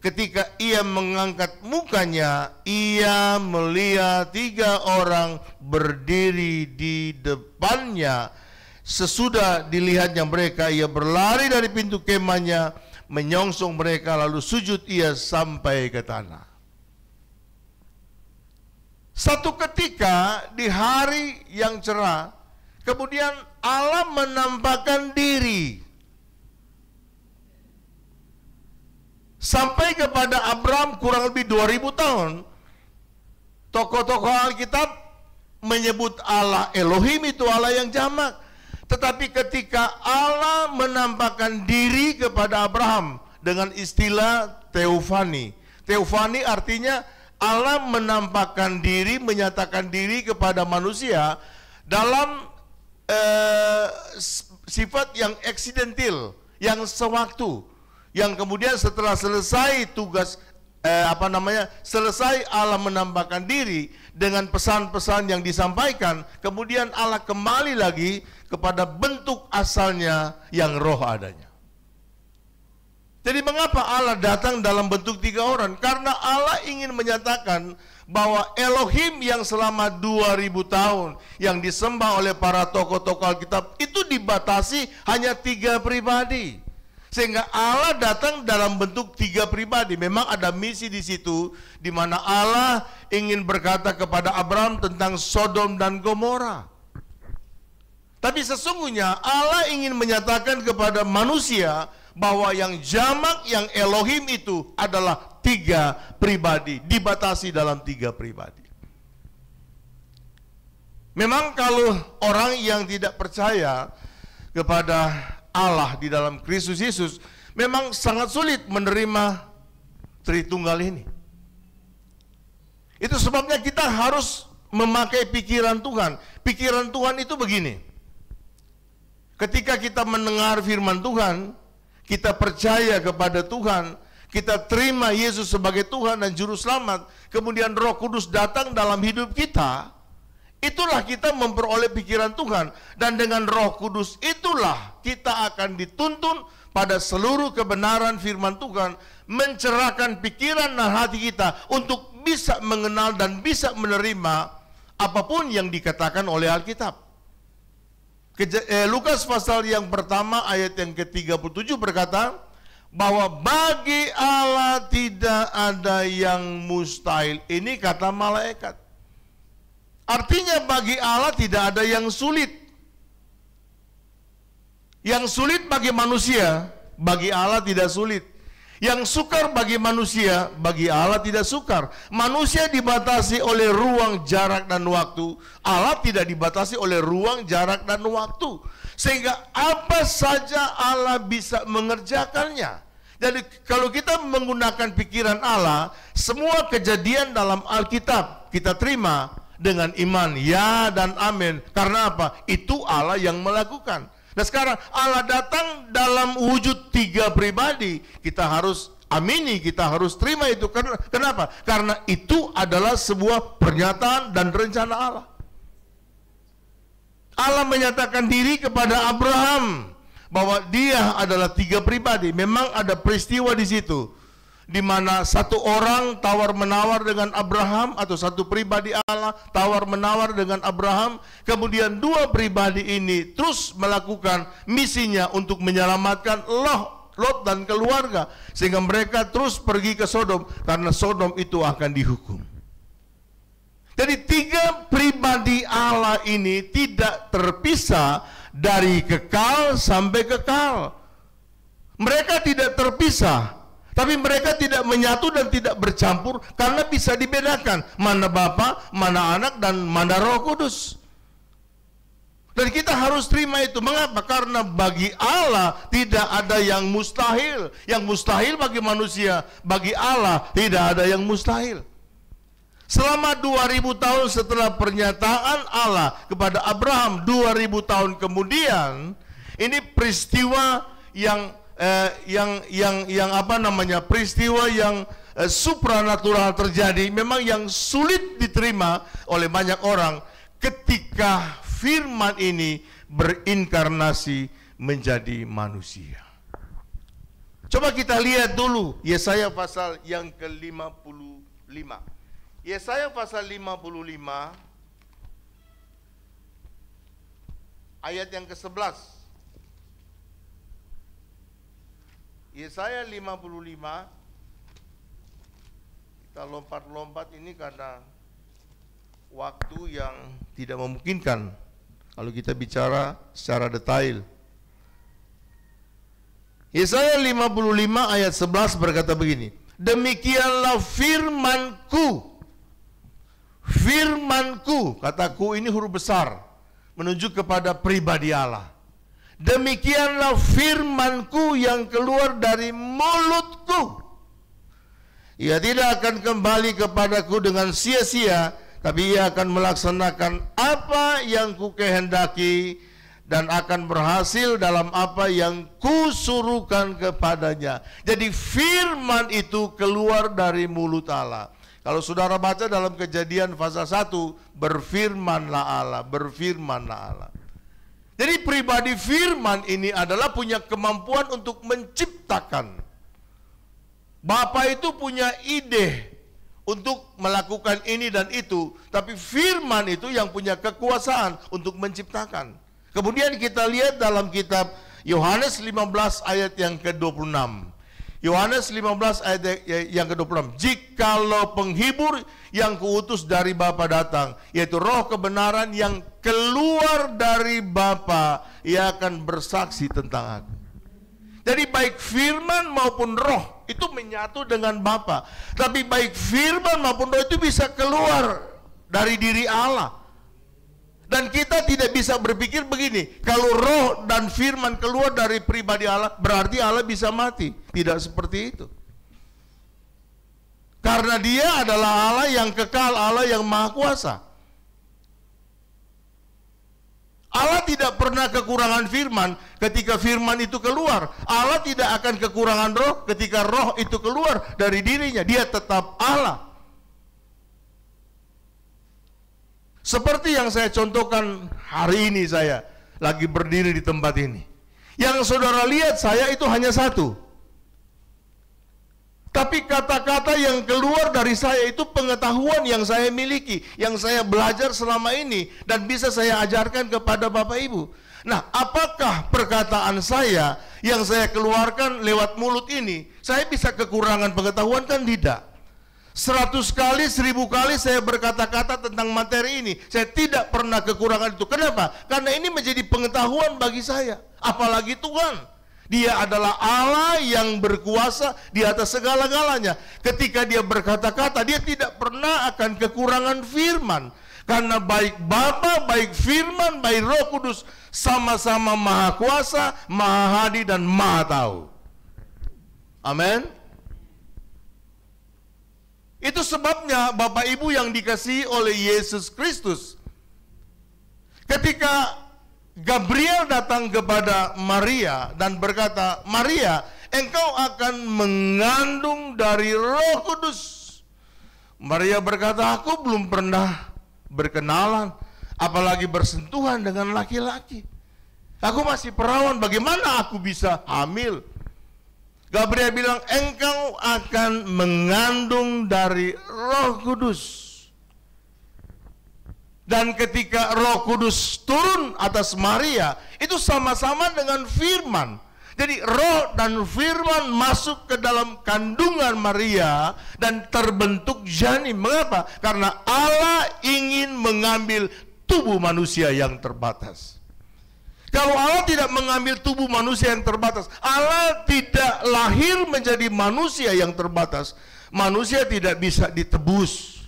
Ketika ia mengangkat mukanya, ia melihat 3 orang berdiri di depannya. Sesudah dilihatnya mereka, ia berlari dari pintu kemahnya, menyongsong mereka, lalu sujud ia sampai ke tanah. Satu ketika di hari yang cerah, kemudian Allah menampakkan diri sampai kepada Abraham kurang lebih 2000 tahun. Tokoh-tokoh Alkitab menyebut Allah Elohim itu Allah yang jamak. Tetapi ketika Allah menampakkan diri kepada Abraham dengan istilah teofani. Teofani artinya Allah menampakkan diri, menyatakan diri kepada manusia dalam sifat yang eksidentil, yang sewaktu, yang kemudian setelah selesai tugas selesai Allah menampakkan diri dengan pesan-pesan yang disampaikan, kemudian Allah kembali lagi kepada bentuk asalnya yang roh adanya. Jadi mengapa Allah datang dalam bentuk 3 orang? Karena Allah ingin menyatakan bahwa Elohim yang selama 2000 tahun yang disembah oleh para tokoh-tokoh Alkitab itu dibatasi hanya 3 pribadi. Sehingga Allah datang dalam bentuk 3 pribadi. Memang ada misi di situ, di mana Allah ingin berkata kepada Abraham tentang Sodom dan Gomora. Tapi sesungguhnya Allah ingin menyatakan kepada manusia bahwa yang jamak, yang Elohim itu adalah 3 pribadi, dibatasi dalam 3 pribadi. Memang kalau orang yang tidak percaya kepada Allah di dalam Kristus Yesus, memang sangat sulit menerima Tritunggal ini. Itu sebabnya kita harus memakai pikiran Tuhan. Pikiran Tuhan itu begini. Ketika kita mendengar firman Tuhan, kita percaya kepada Tuhan, kita terima Yesus sebagai Tuhan dan Juru Selamat, kemudian Roh Kudus datang dalam hidup kita, itulah kita memperoleh pikiran Tuhan. Dan dengan Roh Kudus itulah kita akan dituntun pada seluruh kebenaran firman Tuhan, mencerahkan pikiran dan hati kita untuk bisa mengenal dan bisa menerima apapun yang dikatakan oleh Alkitab. Lukas pasal yang pertama ayat yang ke-37 berkata bahwa bagi Allah tidak ada yang mustahil. Ini kata malaikat. Artinya bagi Allah tidak ada yang sulit. Yang sulit bagi manusia, bagi Allah tidak sulit. Yang sukar bagi manusia, bagi Allah tidak sukar. Manusia dibatasi oleh ruang, jarak, dan waktu. Allah tidak dibatasi oleh ruang, jarak, dan waktu. Sehingga apa saja Allah bisa mengerjakannya. Jadi kalau kita menggunakan pikiran Allah, semua kejadian dalam Alkitab kita terima dengan iman, ya dan amin. Karena apa? Itu Allah yang melakukan. Nah sekarang Allah datang dalam wujud 3 pribadi. Kita harus amini, kita harus terima itu. Kenapa? Karena itu adalah sebuah pernyataan dan rencana Allah. Allah menyatakan diri kepada Abraham bahwa dia adalah 3 pribadi. Memang ada peristiwa di situ, di mana satu orang tawar-menawar dengan Abraham, atau satu pribadi Allah tawar-menawar dengan Abraham. Kemudian 2 pribadi ini terus melakukan misinya untuk menyelamatkan Lot dan keluarga, sehingga mereka terus pergi ke Sodom, karena Sodom itu akan dihukum. Jadi 3 pribadi Allah ini tidak terpisah dari kekal sampai kekal. Mereka tidak terpisah, tapi mereka tidak menyatu dan tidak bercampur, karena bisa dibedakan mana Bapa, mana Anak, dan mana Roh Kudus. Dan kita harus terima itu. Mengapa? Karena bagi Allah tidak ada yang mustahil. Yang mustahil bagi manusia, bagi Allah tidak ada yang mustahil. Selama 2000 tahun setelah pernyataan Allah kepada Abraham, 2000 tahun kemudian, ini peristiwa yang peristiwa yang supranatural terjadi, memang yang sulit diterima oleh banyak orang ketika firman ini berinkarnasi menjadi manusia. Coba kita lihat dulu Yesaya pasal yang ke-55. Yesaya pasal 55 ayat yang ke-11. Yesaya 55, kita lompat-lompat ini karena waktu yang tidak memungkinkan kalau kita bicara secara detail. Yesaya 55 ayat 11 berkata begini, demikianlah firman-Ku. Firman-Ku, kata ku ini huruf besar, menunjuk kepada pribadi Allah. Demikianlah firman-Ku yang keluar dari mulut-Ku. Ia tidak akan kembali kepadaku dengan sia-sia, tapi ia akan melaksanakan apa yang ku kehendaki dan akan berhasil dalam apa yang kusuruhkan kepadanya. Jadi firman itu keluar dari mulut Allah. Kalau saudara baca dalam Kejadian pasal 1, berfirmanlah Allah, berfirmanlah Allah. Jadi pribadi firman ini adalah punya kemampuan untuk menciptakan. Bapa itu punya ide untuk melakukan ini dan itu, tapi firman itu yang punya kekuasaan untuk menciptakan. Kemudian kita lihat dalam kitab Yohanes 15 ayat yang ke-26. Yohanes 15 ayat yang ke-26. Jikalau penghibur yang kuutus dari Bapa datang, yaitu roh kebenaran yang keluar dari Bapa, ia akan bersaksi tentang aku. Jadi baik firman maupun roh itu menyatu dengan Bapa. Tapi baik firman maupun roh itu bisa keluar dari diri Allah. Dan kita tidak bisa berpikir begini, kalau roh dan firman keluar dari pribadi Allah, berarti Allah bisa mati. Tidak seperti itu. Karena dia adalah Allah yang kekal, Allah yang maha kuasa. Allah tidak pernah kekurangan firman ketika firman itu keluar. Allah tidak akan kekurangan roh ketika roh itu keluar dari dirinya. Dia tetap Allah. Seperti yang saya contohkan hari ini, saya lagi berdiri di tempat ini. Yang saudara lihat saya itu hanya satu. Tapi kata-kata yang keluar dari saya itu pengetahuan yang saya miliki, yang saya belajar selama ini, dan bisa saya ajarkan kepada Bapak Ibu. Nah, apakah perkataan saya yang saya keluarkan lewat mulut ini, saya bisa kekurangan pengetahuan? Kan tidak. 100 kali, 1000 kali saya berkata-kata tentang materi ini, saya tidak pernah kekurangan itu. Kenapa? Karena ini menjadi pengetahuan bagi saya. Apalagi Tuhan, dia adalah Allah yang berkuasa di atas segala-galanya. Ketika dia berkata-kata, dia tidak pernah akan kekurangan firman. Karena baik Bapa, baik firman, baik Roh Kudus sama-sama maha kuasa, maha hadir, dan maha tahu. Amin. Itu sebabnya Bapak Ibu yang dikasihi oleh Yesus Kristus, ketika Gabriel datang kepada Maria dan berkata, Maria, engkau akan mengandung dari Roh Kudus. Maria berkata, aku belum pernah berkenalan, apalagi bersentuhan dengan laki-laki. Aku masih perawan, bagaimana aku bisa hamil? Gabriel bilang, engkau akan mengandung dari Roh Kudus. Dan ketika Roh Kudus turun atas Maria, itu sama-sama dengan firman. Jadi roh dan firman masuk ke dalam kandungan Maria dan terbentuk janin. Mengapa? Karena Allah ingin mengambil tubuh manusia yang terbatas. Kalau Allah tidak mengambil tubuh manusia yang terbatas, Allah tidak lahir menjadi manusia yang terbatas. Manusia tidak bisa ditebus.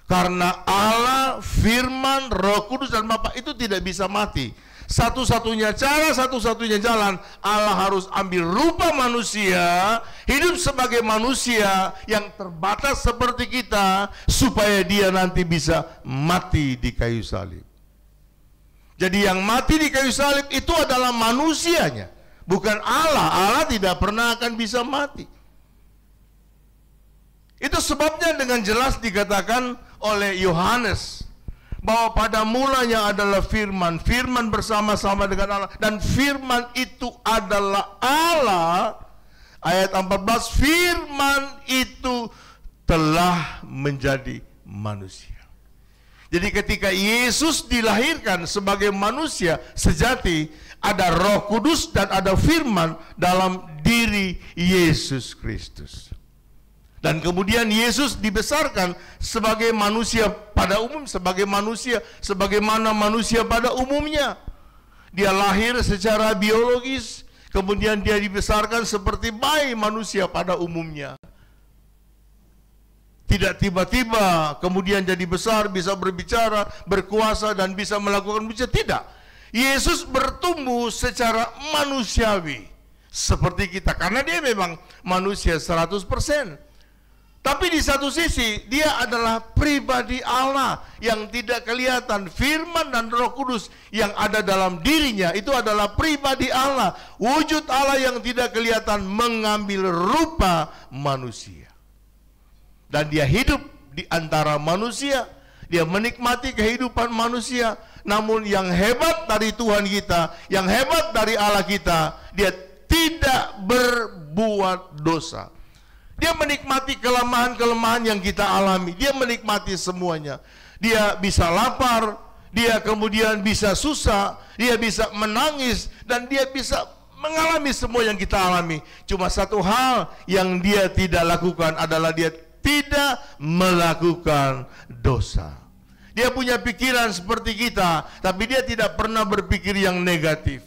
Karena Allah, firman, Roh Kudus, dan Bapa itu tidak bisa mati. Satu-satunya cara, satu-satunya jalan, Allah harus ambil rupa manusia, hidup sebagai manusia yang terbatas seperti kita, supaya dia nanti bisa mati di kayu salib. Jadi yang mati di kayu salib itu adalah manusianya, bukan Allah. Allah tidak pernah akan bisa mati. Itu sebabnya dengan jelas dikatakan oleh Yohanes bahwa pada mulanya adalah firman, firman bersama-sama dengan Allah, dan firman itu adalah Allah. Ayat 14, firman itu telah menjadi manusia. Jadi ketika Yesus dilahirkan sebagai manusia sejati, ada Roh Kudus dan ada firman dalam diri Yesus Kristus. Dan kemudian Yesus dibesarkan sebagai manusia pada umum, sebagai manusia sebagaimana manusia pada umumnya. Dia lahir secara biologis, kemudian dia dibesarkan seperti bayi manusia pada umumnya. Tidak tiba-tiba kemudian jadi besar, bisa berbicara, berkuasa, dan bisa melakukan mujizat. Tidak. Yesus bertumbuh secara manusiawi seperti kita, karena dia memang manusia 100%. Tapi di satu sisi dia adalah pribadi Allah yang tidak kelihatan. Firman dan Roh Kudus yang ada dalam dirinya itu adalah pribadi Allah, wujud Allah yang tidak kelihatan mengambil rupa manusia. Dan dia hidup di antara manusia, dia menikmati kehidupan manusia. Namun yang hebat dari Tuhan kita, yang hebat dari Allah kita, dia tidak berbuat dosa. Dia menikmati kelemahan-kelemahan yang kita alami. Dia menikmati semuanya. Dia bisa lapar, dia kemudian bisa susah, dia bisa menangis, dan dia bisa mengalami semua yang kita alami. Cuma satu hal yang dia tidak lakukan adalah dia tidak melakukan dosa. Dia punya pikiran seperti kita, tapi dia tidak pernah berpikir yang negatif.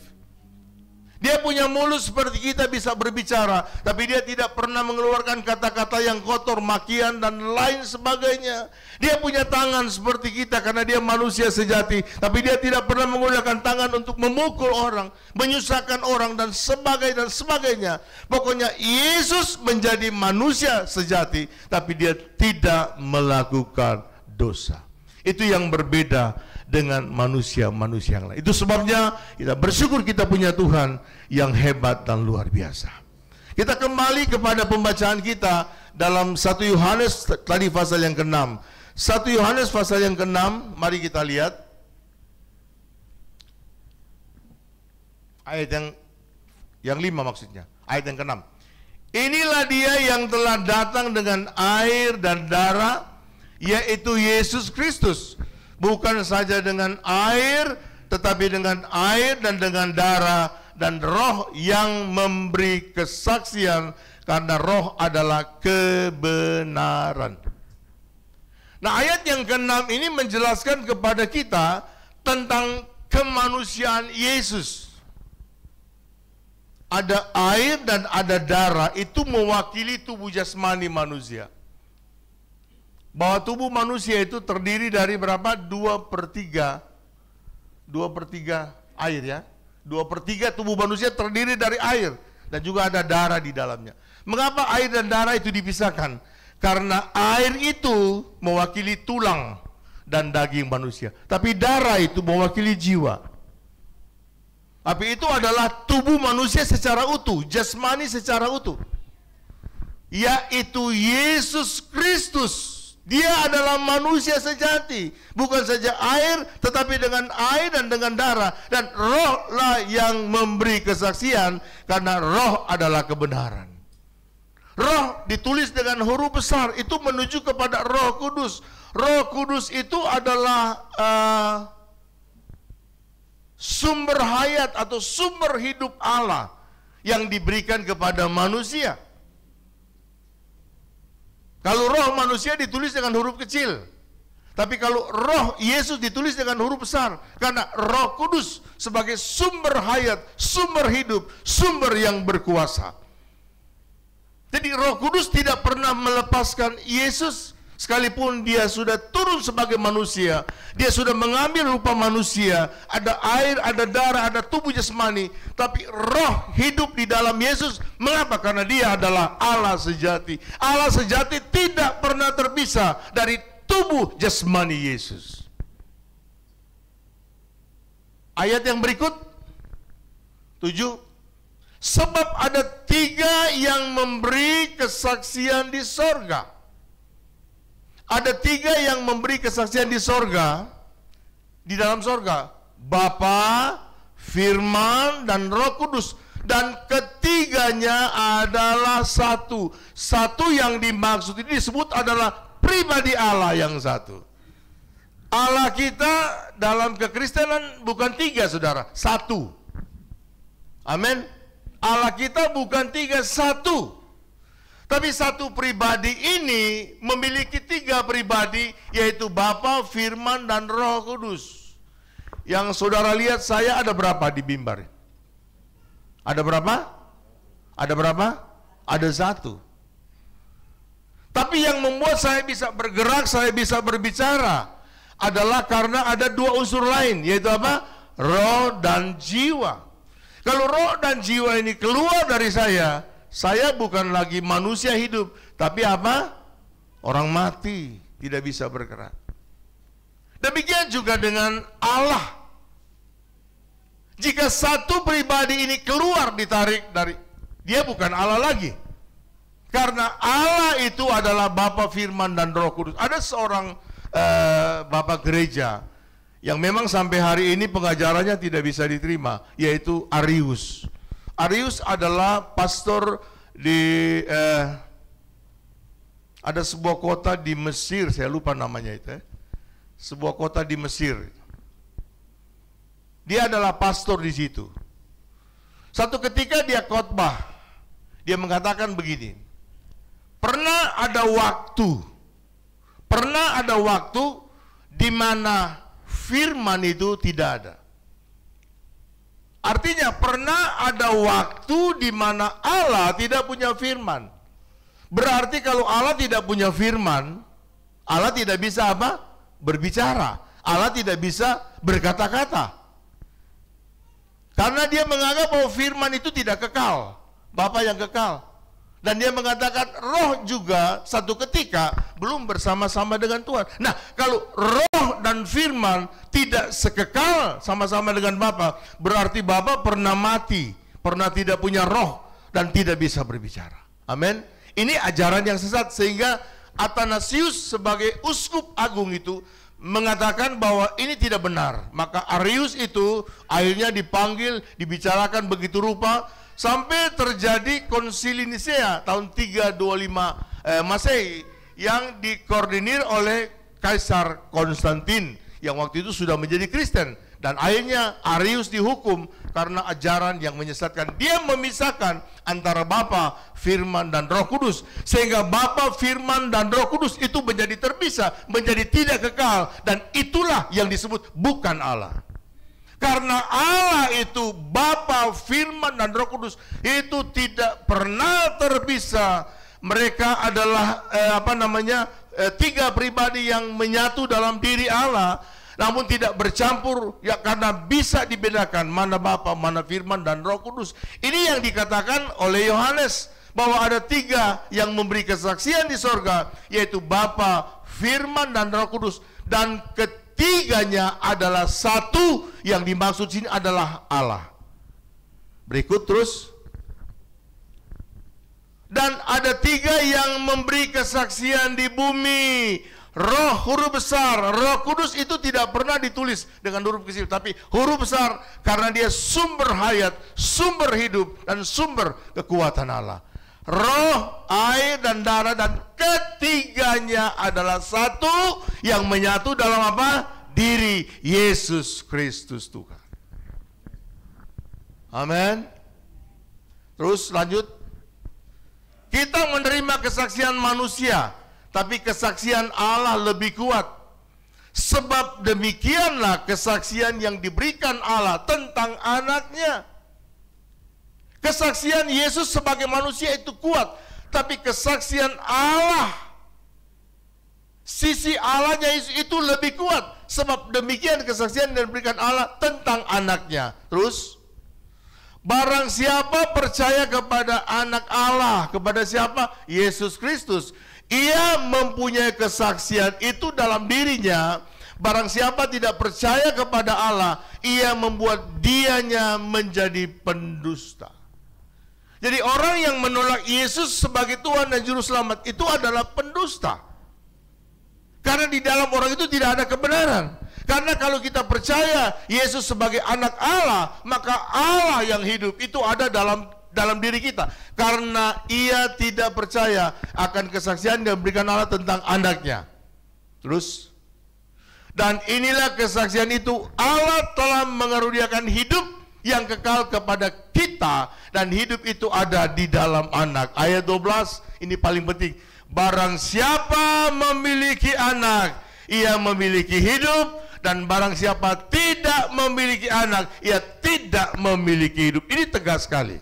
Dia punya mulut seperti kita, bisa berbicara, tapi dia tidak pernah mengeluarkan kata-kata yang kotor, makian dan lain sebagainya. Dia punya tangan seperti kita karena dia manusia sejati, tapi dia tidak pernah menggunakan tangan untuk memukul orang, menyusahkan orang dan sebagainya. Pokoknya Yesus menjadi manusia sejati, tapi dia tidak melakukan dosa. Itu yang berbeda dengan manusia-manusia yang lain. Itu sebabnya kita bersyukur kita punya Tuhan yang hebat dan luar biasa. Kita kembali kepada pembacaan kita dalam 1 Yohanes tadi pasal yang ke-6. 1 Yohanes pasal yang ke-6, mari kita lihat. Ayat yang 5 maksudnya. Ayat yang ke-6. Inilah dia yang telah datang dengan air dan darah, yaitu Yesus Kristus. Bukan saja dengan air, tetapi dengan air dan dengan darah dan roh yang memberi kesaksian, karena roh adalah kebenaran. Nah, ayat yang ke-6 ini menjelaskan kepada kita tentang kemanusiaan Yesus. Ada air dan ada darah, itu mewakili tubuh jasmani manusia. Bahwa tubuh manusia itu terdiri dari berapa? 2/3 air ya. 2/3 tubuh manusia terdiri dari air. Dan juga ada darah di dalamnya. Mengapa air dan darah itu dipisahkan? Karena air itu mewakili tulang dan daging manusia. Tapi darah itu mewakili jiwa. Tapi itu adalah tubuh manusia secara utuh, jasmani secara utuh. Yaitu Yesus Kristus. Dia adalah manusia sejati, bukan saja air, tetapi dengan air dan dengan darah. Dan rohlah yang memberi kesaksian, karena roh adalah kebenaran. Roh ditulis dengan huruf besar, itu menuju kepada Roh Kudus. Roh Kudus itu adalah sumber hayat atau sumber hidup Allah yang diberikan kepada manusia. Kalau roh manusia ditulis dengan huruf kecil, tapi kalau roh Yesus ditulis dengan huruf besar, karena Roh Kudus sebagai sumber hayat, sumber hidup, sumber yang berkuasa. Jadi Roh Kudus tidak pernah melepaskan Yesus, sekalipun dia sudah turun sebagai manusia, dia sudah mengambil rupa manusia, ada air, ada darah, ada tubuh jasmani, tapi roh hidup di dalam Yesus. Mengapa? Karena dia adalah Allah sejati. Allah sejati tidak pernah terpisah dari tubuh jasmani Yesus. Ayat yang berikut 7. Sebab ada 3 yang memberi kesaksian di sorga. Ada 3 yang memberi kesaksian di sorga, di dalam sorga. Bapa, Firman, dan Roh Kudus. Dan ketiganya adalah satu. Satu yang dimaksud ini disebut adalah pribadi Allah yang satu. Allah kita dalam kekristenan bukan 3, saudara, 1. Amin. Allah kita bukan 3, 1. Tapi satu pribadi ini memiliki 3 pribadi, yaitu Bapa, Firman, dan Roh Kudus. Yang saudara lihat saya ada berapa di mimbar? Ada berapa? Ada berapa? Ada 1. Tapi yang membuat saya bisa bergerak, saya bisa berbicara, adalah karena ada 2 unsur lain, yaitu apa? Roh dan jiwa. Kalau roh dan jiwa ini keluar dari saya bukan lagi manusia hidup, tapi apa? Orang mati, tidak bisa bergerak. Demikian juga dengan Allah. Jika satu pribadi ini keluar, ditarik dari, dia bukan Allah lagi. Karena Allah itu adalah Bapa, Firman, dan Roh Kudus. Ada seorang Bapak gereja yang memang sampai hari ini pengajarannya tidak bisa diterima, yaitu Arius. Arius adalah pastor di ada sebuah kota di Mesir, saya lupa namanya itu. Sebuah kota di Mesir. Dia adalah pastor di situ. Satu ketika dia khotbah, dia mengatakan begini, pernah ada waktu di mana firman itu tidak ada. Artinya pernah ada waktu di mana Allah tidak punya firman. Berarti kalau Allah tidak punya firman, Allah tidak bisa apa? Berbicara. Allah tidak bisa berkata-kata. Karena dia menganggap bahwa firman itu tidak kekal. Bapa yang kekal. Dan dia mengatakan roh juga satu ketika belum bersama-sama dengan Tuhan. Nah, kalau roh dan firman tidak sekekal sama-sama dengan Bapa, berarti Bapa pernah mati, pernah tidak punya roh dan tidak bisa berbicara. Amin. Ini ajaran yang sesat, sehingga Athanasius sebagai uskup agung itu mengatakan bahwa ini tidak benar. Maka Arius itu akhirnya dipanggil, dibicarakan begitu rupa, sampai terjadi konsili Nisea tahun 325 Masehi yang dikoordinir oleh Kaisar Konstantin yang waktu itu sudah menjadi Kristen, dan akhirnya Arius dihukum karena ajaran yang menyesatkan. Dia memisahkan antara Bapa, Firman dan Roh Kudus, sehingga Bapa, Firman dan Roh Kudus itu menjadi terpisah, menjadi tidak kekal, dan itulah yang disebut bukan Allah. Karena Allah itu Bapa, Firman dan Roh Kudus itu tidak pernah terpisah. Mereka adalah tiga pribadi yang menyatu dalam diri Allah, namun tidak bercampur, ya, karena bisa dibedakan mana Bapa, mana Firman dan Roh Kudus. Ini yang dikatakan oleh Yohanes bahwa ada tiga yang memberi kesaksian di sorga, yaitu Bapa, Firman dan Roh Kudus, dan ketiganya adalah satu. Yang dimaksud sini adalah Allah. Berikut terus. Dan ada tiga yang memberi kesaksian di bumi. Roh, huruf besar. Roh Kudus itu tidak pernah ditulis dengan huruf kecil, tapi huruf besar, karena dia sumber hayat, sumber hidup, dan sumber kekuatan Allah. Roh, air, dan darah, dan ketiganya adalah satu yang menyatu dalam apa? Diri Yesus Kristus Tuhan. Amin. Terus lanjut. Kita menerima kesaksian manusia, tapi kesaksian Allah lebih kuat. Sebab demikianlah kesaksian yang diberikan Allah tentang anaknya. Kesaksian Yesus sebagai manusia itu kuat, tapi kesaksian Allah, sisi Allahnya itu lebih kuat. Sebab demikian kesaksian yang diberikan Allah tentang anaknya. Terus, barang siapa percaya kepada anak Allah, kepada siapa? Yesus Kristus, ia mempunyai kesaksian itu dalam dirinya. Barang siapa tidak percaya kepada Allah, ia membuat dianya menjadi pendusta. Jadi orang yang menolak Yesus sebagai Tuhan dan Juru Selamat itu adalah pendusta. Karena di dalam orang itu tidak ada kebenaran. Karena kalau kita percaya Yesus sebagai anak Allah, maka Allah yang hidup itu ada dalam diri kita. Karena ia tidak percaya akan kesaksian yang diberikan Allah tentang anaknya. Terus, dan inilah kesaksian itu, Allah telah mengaruniakan hidup yang kekal kepada kita, dan hidup itu ada di dalam anak. Ayat 12, ini paling penting. Barang siapa memiliki anak, ia memiliki hidup, dan barang siapa tidak memiliki anak, ia tidak memiliki hidup. Ini tegas sekali.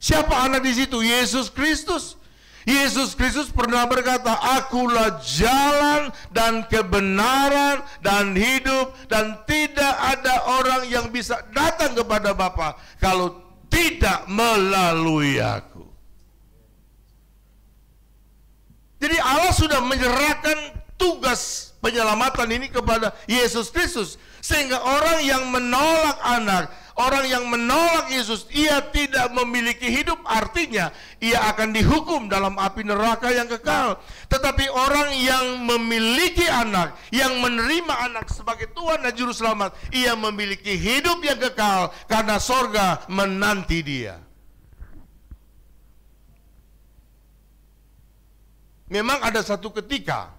Siapa anak di situ? Yesus Kristus. Yesus Kristus pernah berkata, akulah jalan dan kebenaran dan hidup, dan tidak ada orang yang bisa datang kepada Bapa kalau tidak melalui aku. Jadi Allah sudah menyerahkan tugas penyelamatan ini kepada Yesus Kristus, sehingga orang yang menolak anak, orang yang menolak Yesus, ia tidak memiliki hidup. Artinya ia akan dihukum dalam api neraka yang kekal. Tetapi orang yang memiliki anak, yang menerima anak sebagai Tuhan dan Juru Selamat, ia memiliki hidup yang kekal, karena sorga menanti dia. Memang ada satu ketika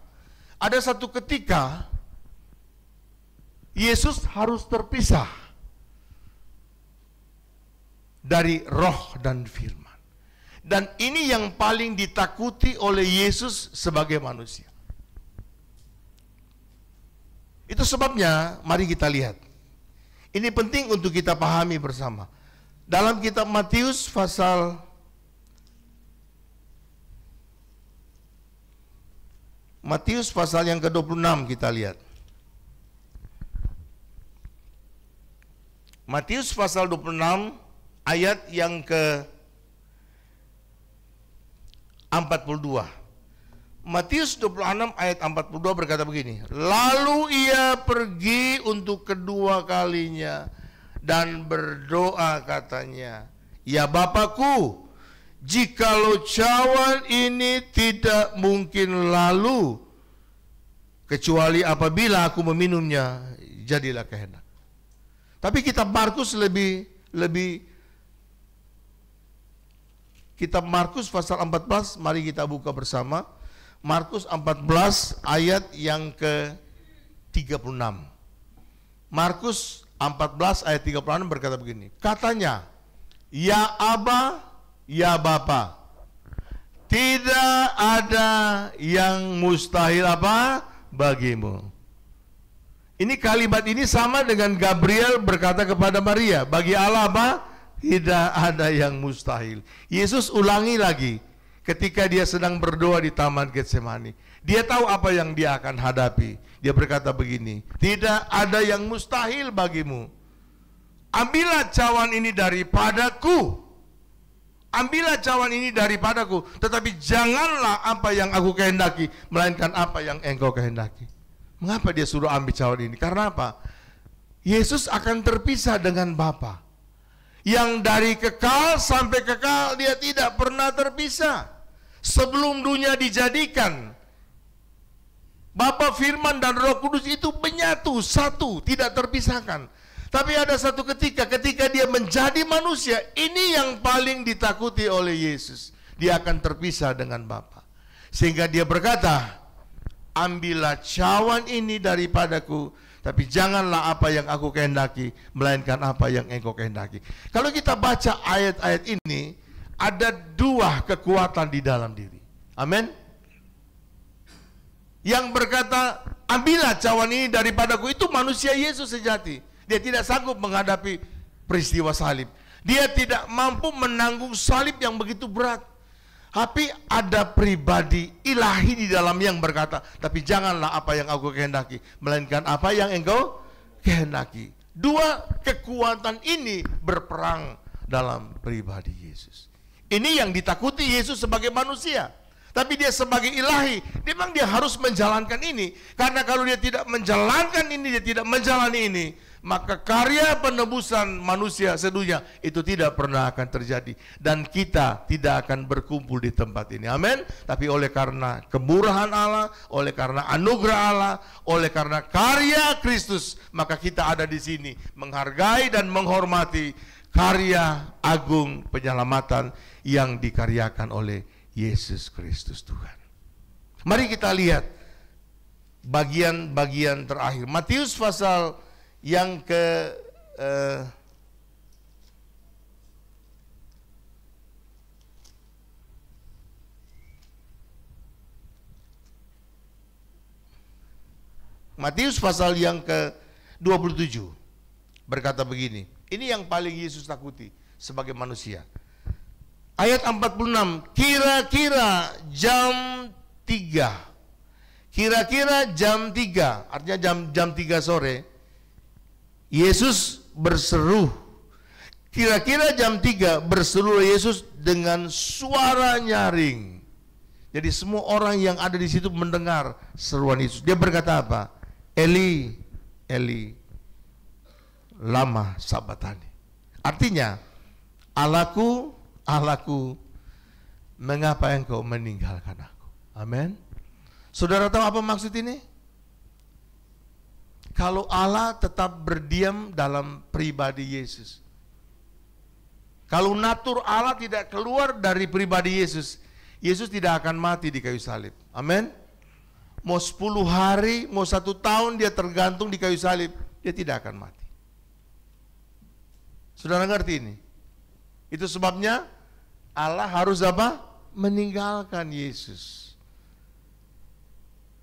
Yesus harus terpisah. dari roh dan firman. Dan ini yang paling ditakuti oleh Yesus sebagai manusia. Itu sebabnya mari kita lihat. Ini penting untuk kita pahami bersama. Dalam kitab Matius pasal yang ke-26 kita lihat. Matius pasal 26 ayat yang ke-42. Matius 26 ayat 42 berkata begini. Lalu ia pergi untuk kedua kalinya dan berdoa katanya, ya Bapakku, jikalau cawan ini tidak mungkin lalu, kecuali apabila aku meminumnya, jadilah kehendak. Tapi kitab Markus kitab Markus pasal 14, mari kita buka bersama. Markus 14 ayat yang ke-36. Markus 14 ayat 36 berkata begini. Katanya, ya Aba, ya Bapa, tidak ada yang mustahil apa bagimu. Ini kalimat ini sama dengan Gabriel berkata kepada Maria, bagi Allah apa? Tidak ada yang mustahil. Yesus ulangi lagi ketika dia sedang berdoa di Taman Getsemani. Dia tahu apa yang dia akan hadapi. Dia berkata begini, tidak ada yang mustahil bagimu. Ambillah cawan ini daripadaku. Ambillah cawan ini daripadaku. Tetapi janganlah apa yang aku kehendaki, melainkan apa yang engkau kehendaki. Mengapa dia suruh ambil cawan ini? Karena apa? Yesus akan terpisah dengan Bapa. Yang dari kekal sampai kekal dia tidak pernah terpisah. Sebelum dunia dijadikan, Bapa, Firman dan Roh Kudus itu menyatu, satu, tidak terpisahkan. Tapi ada satu ketika dia menjadi manusia, ini yang paling ditakuti oleh Yesus. Dia akan terpisah dengan Bapa. Sehingga dia berkata, ambillah cawan ini daripadaku, tapi janganlah apa yang aku kehendaki, melainkan apa yang engkau kehendaki. Kalau kita baca ayat-ayat ini, ada dua kekuatan di dalam diri. Amin. Yang berkata, ambillah cawan ini daripadaku, itu manusia Yesus sejati. Dia tidak sanggup menghadapi peristiwa salib. Dia tidak mampu menanggung salib yang begitu berat. Tapi ada pribadi ilahi di dalam yang berkata, tapi janganlah apa yang aku kehendaki, melainkan apa yang engkau kehendaki. Dua kekuatan ini berperang dalam pribadi Yesus. Ini yang ditakuti Yesus sebagai manusia. Tapi dia sebagai ilahi, memang dia harus menjalankan ini. Karena kalau dia tidak menjalankan ini, dia tidak menjalani ini, maka karya penebusan manusia sedunia itu tidak pernah akan terjadi. Dan kita tidak akan berkumpul di tempat ini. Amin. Tapi oleh karena kemurahan Allah, oleh karena anugerah Allah, oleh karena karya Kristus, maka kita ada di sini menghargai dan menghormati karya agung penyelamatan yang dikaryakan oleh Yesus Kristus Tuhan. Mari kita lihat bagian-bagian terakhir. Matius pasal yang ke Matius pasal yang ke-27 berkata begini. Ini yang paling Yesus takuti sebagai manusia. Ayat 46, kira-kira jam 3. Kira-kira jam 3, artinya jam 3 sore, Yesus berseru. Kira-kira jam 3 berseru Yesus dengan suara nyaring. Jadi semua orang yang ada di situ mendengar seruan Yesus. Dia berkata apa? Eli, Eli, lama sabatani. Artinya, Allahku, Allahku, mengapa engkau meninggalkan aku? Amin. Saudara tahu apa maksud ini? Kalau Allah tetap berdiam dalam pribadi Yesus, kalau natur Allah tidak keluar dari pribadi Yesus, Yesus tidak akan mati di kayu salib. Amin. Mau 10 hari, mau 1 tahun dia tergantung di kayu salib, dia tidak akan mati. Saudara ngerti ini? Itu sebabnya Allah harus apa? Meninggalkan Yesus.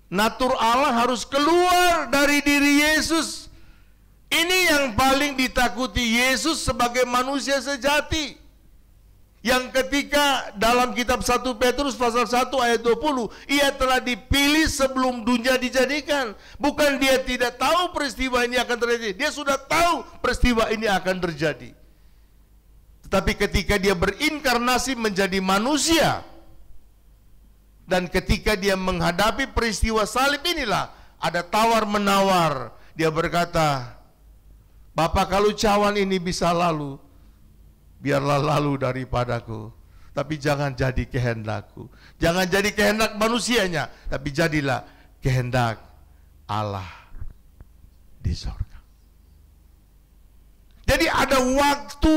Natur Allah harus keluar dari diri Yesus. Ini yang paling ditakuti Yesus sebagai manusia sejati. Yang ketika dalam kitab 1 Petrus pasal 1 ayat 20, ia telah dipilih sebelum dunia dijadikan. Bukan dia tidak tahu peristiwa ini akan terjadi, dia sudah tahu peristiwa ini akan terjadi. Tetapi ketika dia berinkarnasi menjadi manusia, dan ketika dia menghadapi peristiwa salib inilah, ada tawar-menawar. Dia berkata, Bapa, kalau cawan ini bisa lalu, biarlah lalu daripadaku, tapi jangan jadi kehendakku. Jangan jadi kehendak manusianya, tapi jadilah kehendak Allah di sorga. Jadi ada waktu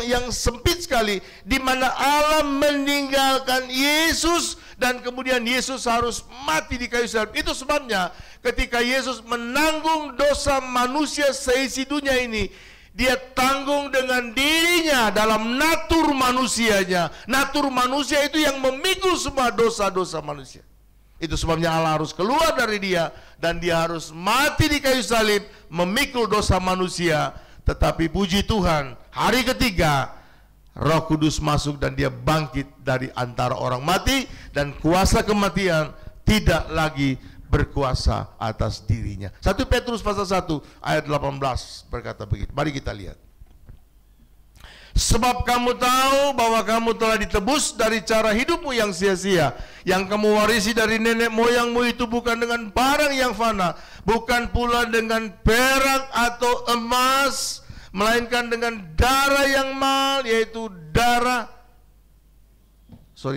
yang sempit sekali, di mana Allah meninggalkan Yesus, dan kemudian Yesus harus mati di kayu salib. Itu sebabnya ketika Yesus menanggung dosa manusia seisi dunia ini, dia tanggung dengan dirinya dalam natur manusianya. Natur manusia itu yang memikul semua dosa-dosa manusia. Itu sebabnya Allah harus keluar dari dia, dan dia harus mati di kayu salib memikul dosa manusia. Tetapi puji Tuhan, hari ketiga Roh Kudus masuk dan dia bangkit dari antara orang mati, dan kuasa kematian tidak lagi berkuasa atas dirinya. 1 Petrus pasal 1 ayat 18 berkata begitu. Mari kita lihat. Sebab kamu tahu bahwa kamu telah ditebus dari cara hidupmu yang sia-sia, yang kamu warisi dari nenek moyangmu itu, bukan dengan barang yang fana, bukan pula dengan perak atau emas, melainkan dengan darah yang mahal, yaitu darah 1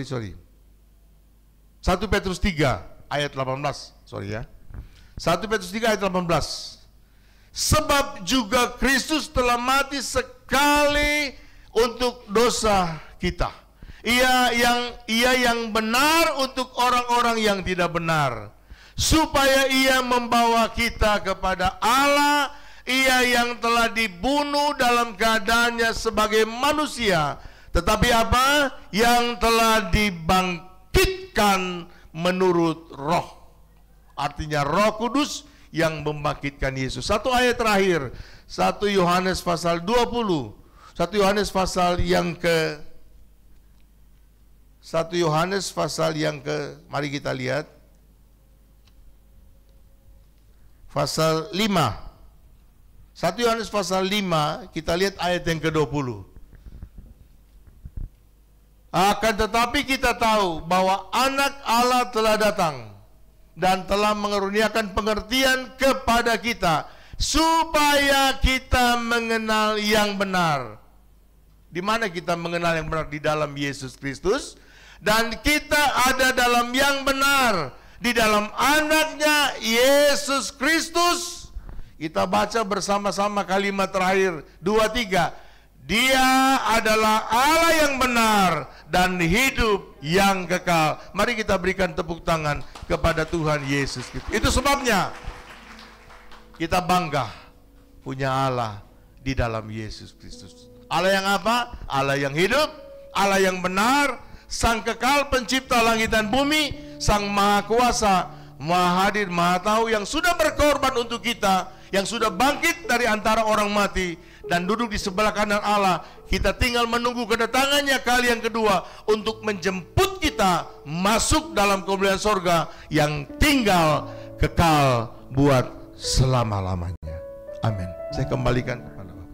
Petrus 3 ayat 18. 1 Petrus 3 ayat 18. Sebab juga Kristus telah mati sekali untuk dosa kita. Ia yang benar untuk orang-orang yang tidak benar, supaya ia membawa kita kepada Allah. Ia yang telah dibunuh dalam keadaannya sebagai manusia, tetapi apa? Yang telah dibangkitkan menurut Roh. Artinya Roh Kudus yang membangkitkan Yesus. Satu ayat terakhir, 1 Yohanes pasal 20. 1 Yohanes pasal yang ke 1 Yohanes pasal yang ke, mari kita lihat, pasal 5. 1 Yohanes pasal 5, kita lihat ayat yang ke-20. Akan tetapi kita tahu bahwa anak Allah telah datang dan telah mengaruniakan pengertian kepada kita, supaya kita mengenal yang benar. Di mana kita mengenal yang benar? Di dalam Yesus Kristus. Dan kita ada dalam yang benar, di dalam anaknya Yesus Kristus. Kita baca bersama-sama kalimat terakhir 2-3. Dia adalah Allah yang benar dan hidup yang kekal. Mari kita berikan tepuk tangan kepada Tuhan Yesus Kristus. Itu sebabnya kita bangga punya Allah di dalam Yesus Kristus. Allah yang apa? Allah yang hidup, Allah yang benar, Sang kekal pencipta langit dan bumi, Sang Maha Kuasa, Maha Hadir, Maha Tahu, yang sudah berkorban untuk kita, yang sudah bangkit dari antara orang mati dan duduk di sebelah kanan Allah. Kita tinggal menunggu kedatangannya kali yang kedua untuk menjemput kita masuk dalam kemuliaan sorga yang tinggal kekal buat selama-lamanya. Amin. Saya kembalikan kepada Bapak.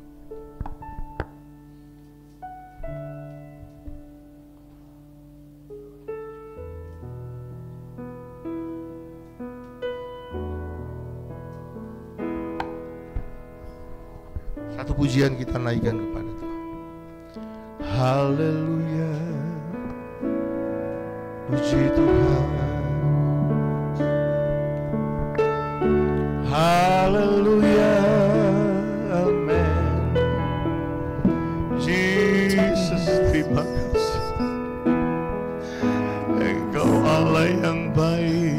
Satu pujian kita naikkan kepada Tuhan. Haleluya, puji Tuhan. Haleluya, amen. Jesus, terima kasih. Engkau Allah yang baik.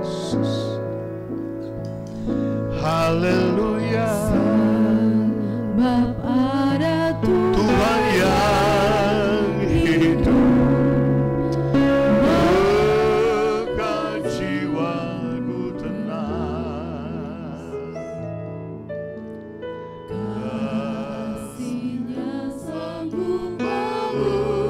Jesus. Haleluya. Sebab ada Tuhan yang hidup, bukan jiwaku tenang. kasihnya sanggup mengubahkan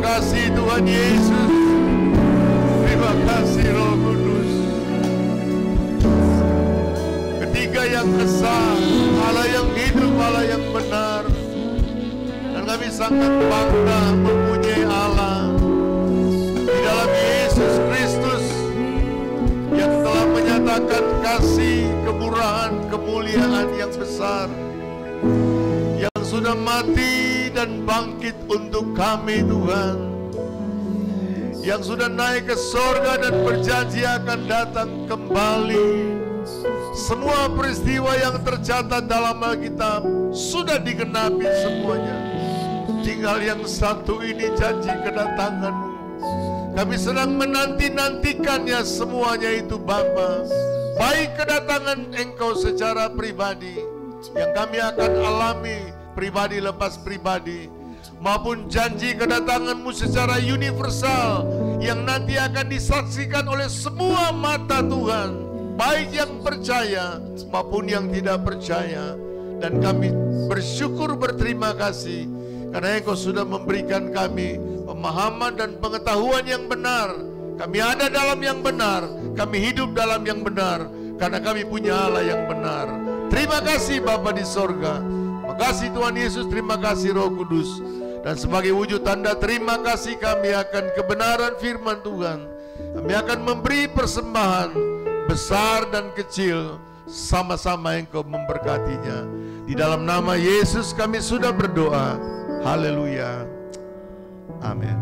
kasih Tuhan Yesus. Terima kasih Roh Kudus. Ketiga yang esa, Allah yang hidup, Allah yang benar. Dan kami sangat bangga mempunyai Allah di dalam Yesus Kristus yang telah menyatakan kasih, kemurahan, kemuliaan yang besar, yang sudah mati dan bangkit untuk kami Tuhan, yang sudah naik ke sorga dan berjanji akan datang kembali. Semua peristiwa yang tercatat dalam Alkitab sudah digenapi semuanya. Tinggal yang satu ini, janji kedatangan-Mu. Kami sedang menanti-nantikannya semuanya itu Bapa. Baik kedatangan Engkau secara pribadi yang kami akan alami pribadi lepas pribadi, maupun janji kedatangan-Mu secara universal yang nanti akan disaksikan oleh semua mata Tuhan, baik yang percaya maupun yang tidak percaya. Dan kami bersyukur, berterima kasih karena Engkau sudah memberikan kami pemahaman dan pengetahuan yang benar. Kami ada dalam yang benar, kami hidup dalam yang benar, karena kami punya Allah yang benar. Terima kasih Bapa di sorga. Terima kasih Tuhan Yesus, terima kasih Roh Kudus. Dan sebagai wujud tanda terima kasih kami akan kebenaran firman Tuhan, kami akan memberi persembahan besar dan kecil, sama-sama Engkau memberkatinya. Di dalam nama Yesus kami sudah berdoa. Haleluya. Amin.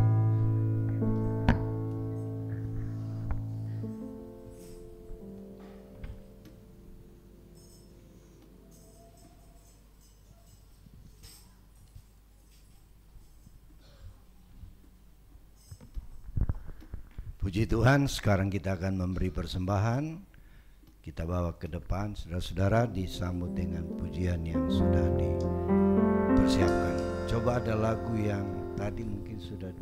Puji Tuhan, sekarang kita akan memberi persembahan. Kita bawa ke depan, saudara-saudara, disambut dengan pujian yang sudah dipersiapkan. Coba ada lagu yang tadi mungkin sudah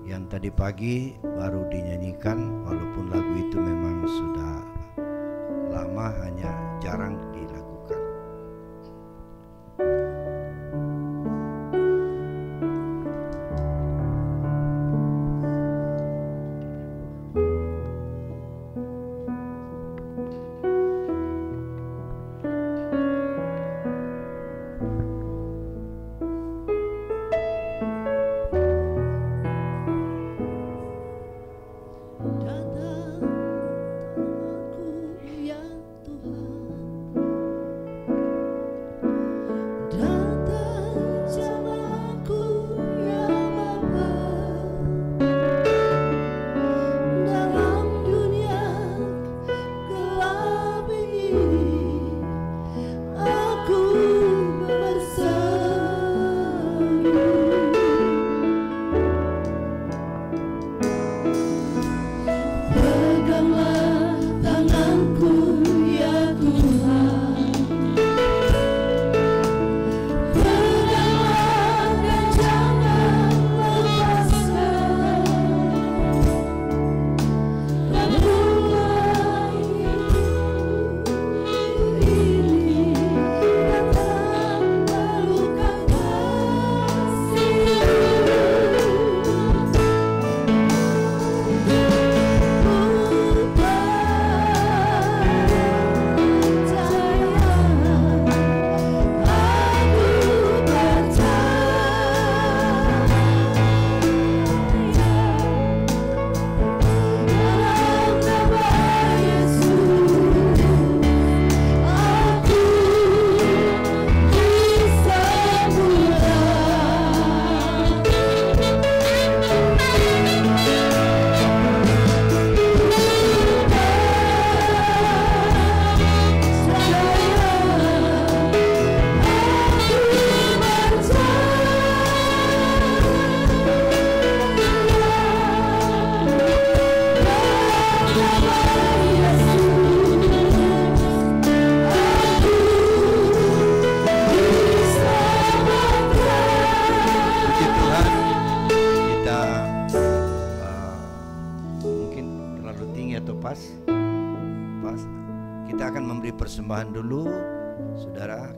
yang tadi pagi baru dinyanyikan, walaupun lagu itu memang sudah lama, hanya jarang dilakukan. Persembahan dulu, saudara.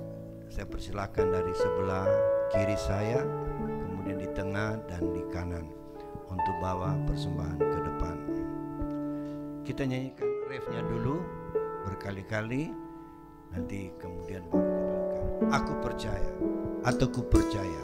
Saya persilakan dari sebelah kiri saya, kemudian di tengah dan di kanan untuk bawa persembahan ke depan. Kita nyanyikan refnya dulu berkali-kali, nanti kemudian baru kita lakukan. Aku percaya atau ku percaya.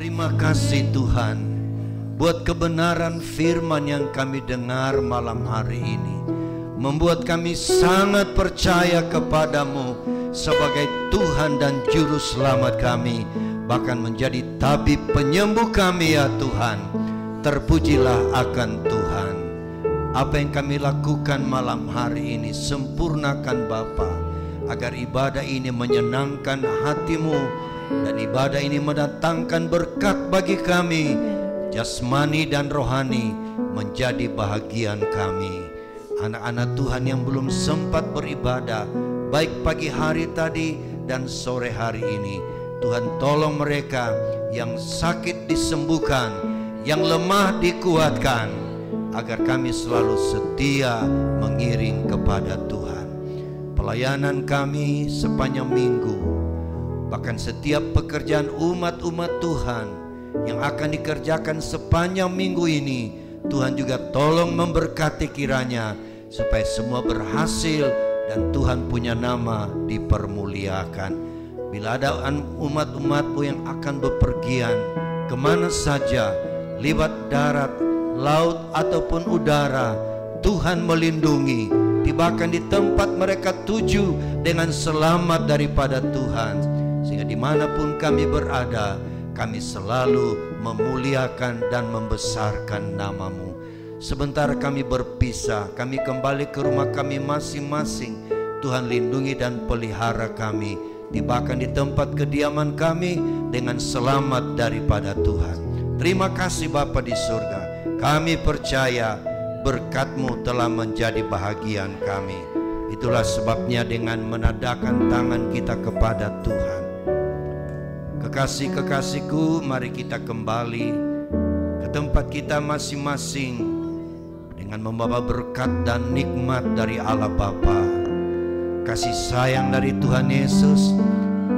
Terima kasih Tuhan buat kebenaran firman yang kami dengar malam hari ini, membuat kami sangat percaya kepadamu sebagai Tuhan dan Juru Selamat kami, bahkan menjadi tabib penyembuh kami ya Tuhan. Terpujilah akan Tuhan. Apa yang kami lakukan malam hari ini, sempurnakan Bapa, agar ibadah ini menyenangkan hati-Mu, dan ibadah ini mendatangkan berkat bagi kami, jasmani dan rohani menjadi bahagian kami. Anak-anak Tuhan yang belum sempat beribadah, baik pagi hari tadi dan sore hari ini, Tuhan tolong mereka yang sakit disembuhkan, yang lemah dikuatkan, agar kami selalu setia mengiring kepada Tuhan. Pelayanan kami sepanjang minggu, bahkan setiap pekerjaan umat-umat Tuhan yang akan dikerjakan sepanjang minggu ini, Tuhan juga tolong memberkati kiranya, supaya semua berhasil dan Tuhan punya nama dipermuliakan. Bila ada umat-umat-Mu yang akan bepergian kemana saja, lewat darat, laut ataupun udara, Tuhan melindungi, bahkan di tempat mereka tuju dengan selamat daripada Tuhan. Sehingga dimanapun kami berada, kami selalu memuliakan dan membesarkan nama-Mu. Sebentar kami berpisah, kami kembali ke rumah kami masing-masing. Tuhan lindungi dan pelihara kami, bahkan di tempat kediaman kami dengan selamat daripada Tuhan. Terima kasih Bapa di surga. Kami percaya berkat-Mu telah menjadi bahagian kami. Itulah sebabnya dengan menadahkan tangan kita kepada Tuhan, kekasih-kekasihku, mari kita kembali ke tempat kita masing-masing dengan membawa berkat dan nikmat dari Allah Bapa, kasih sayang dari Tuhan Yesus,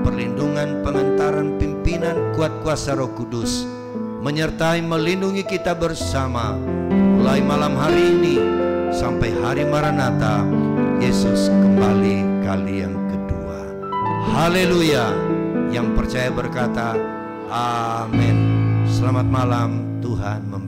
perlindungan, pengentaran, pimpinan, kuat kuasa Roh Kudus menyertai melindungi kita bersama mulai malam hari ini sampai hari Maranatha, Yesus kembali kali yang kedua. Haleluya. Yang percaya berkata amin. Selamat malam, Tuhan memberkati.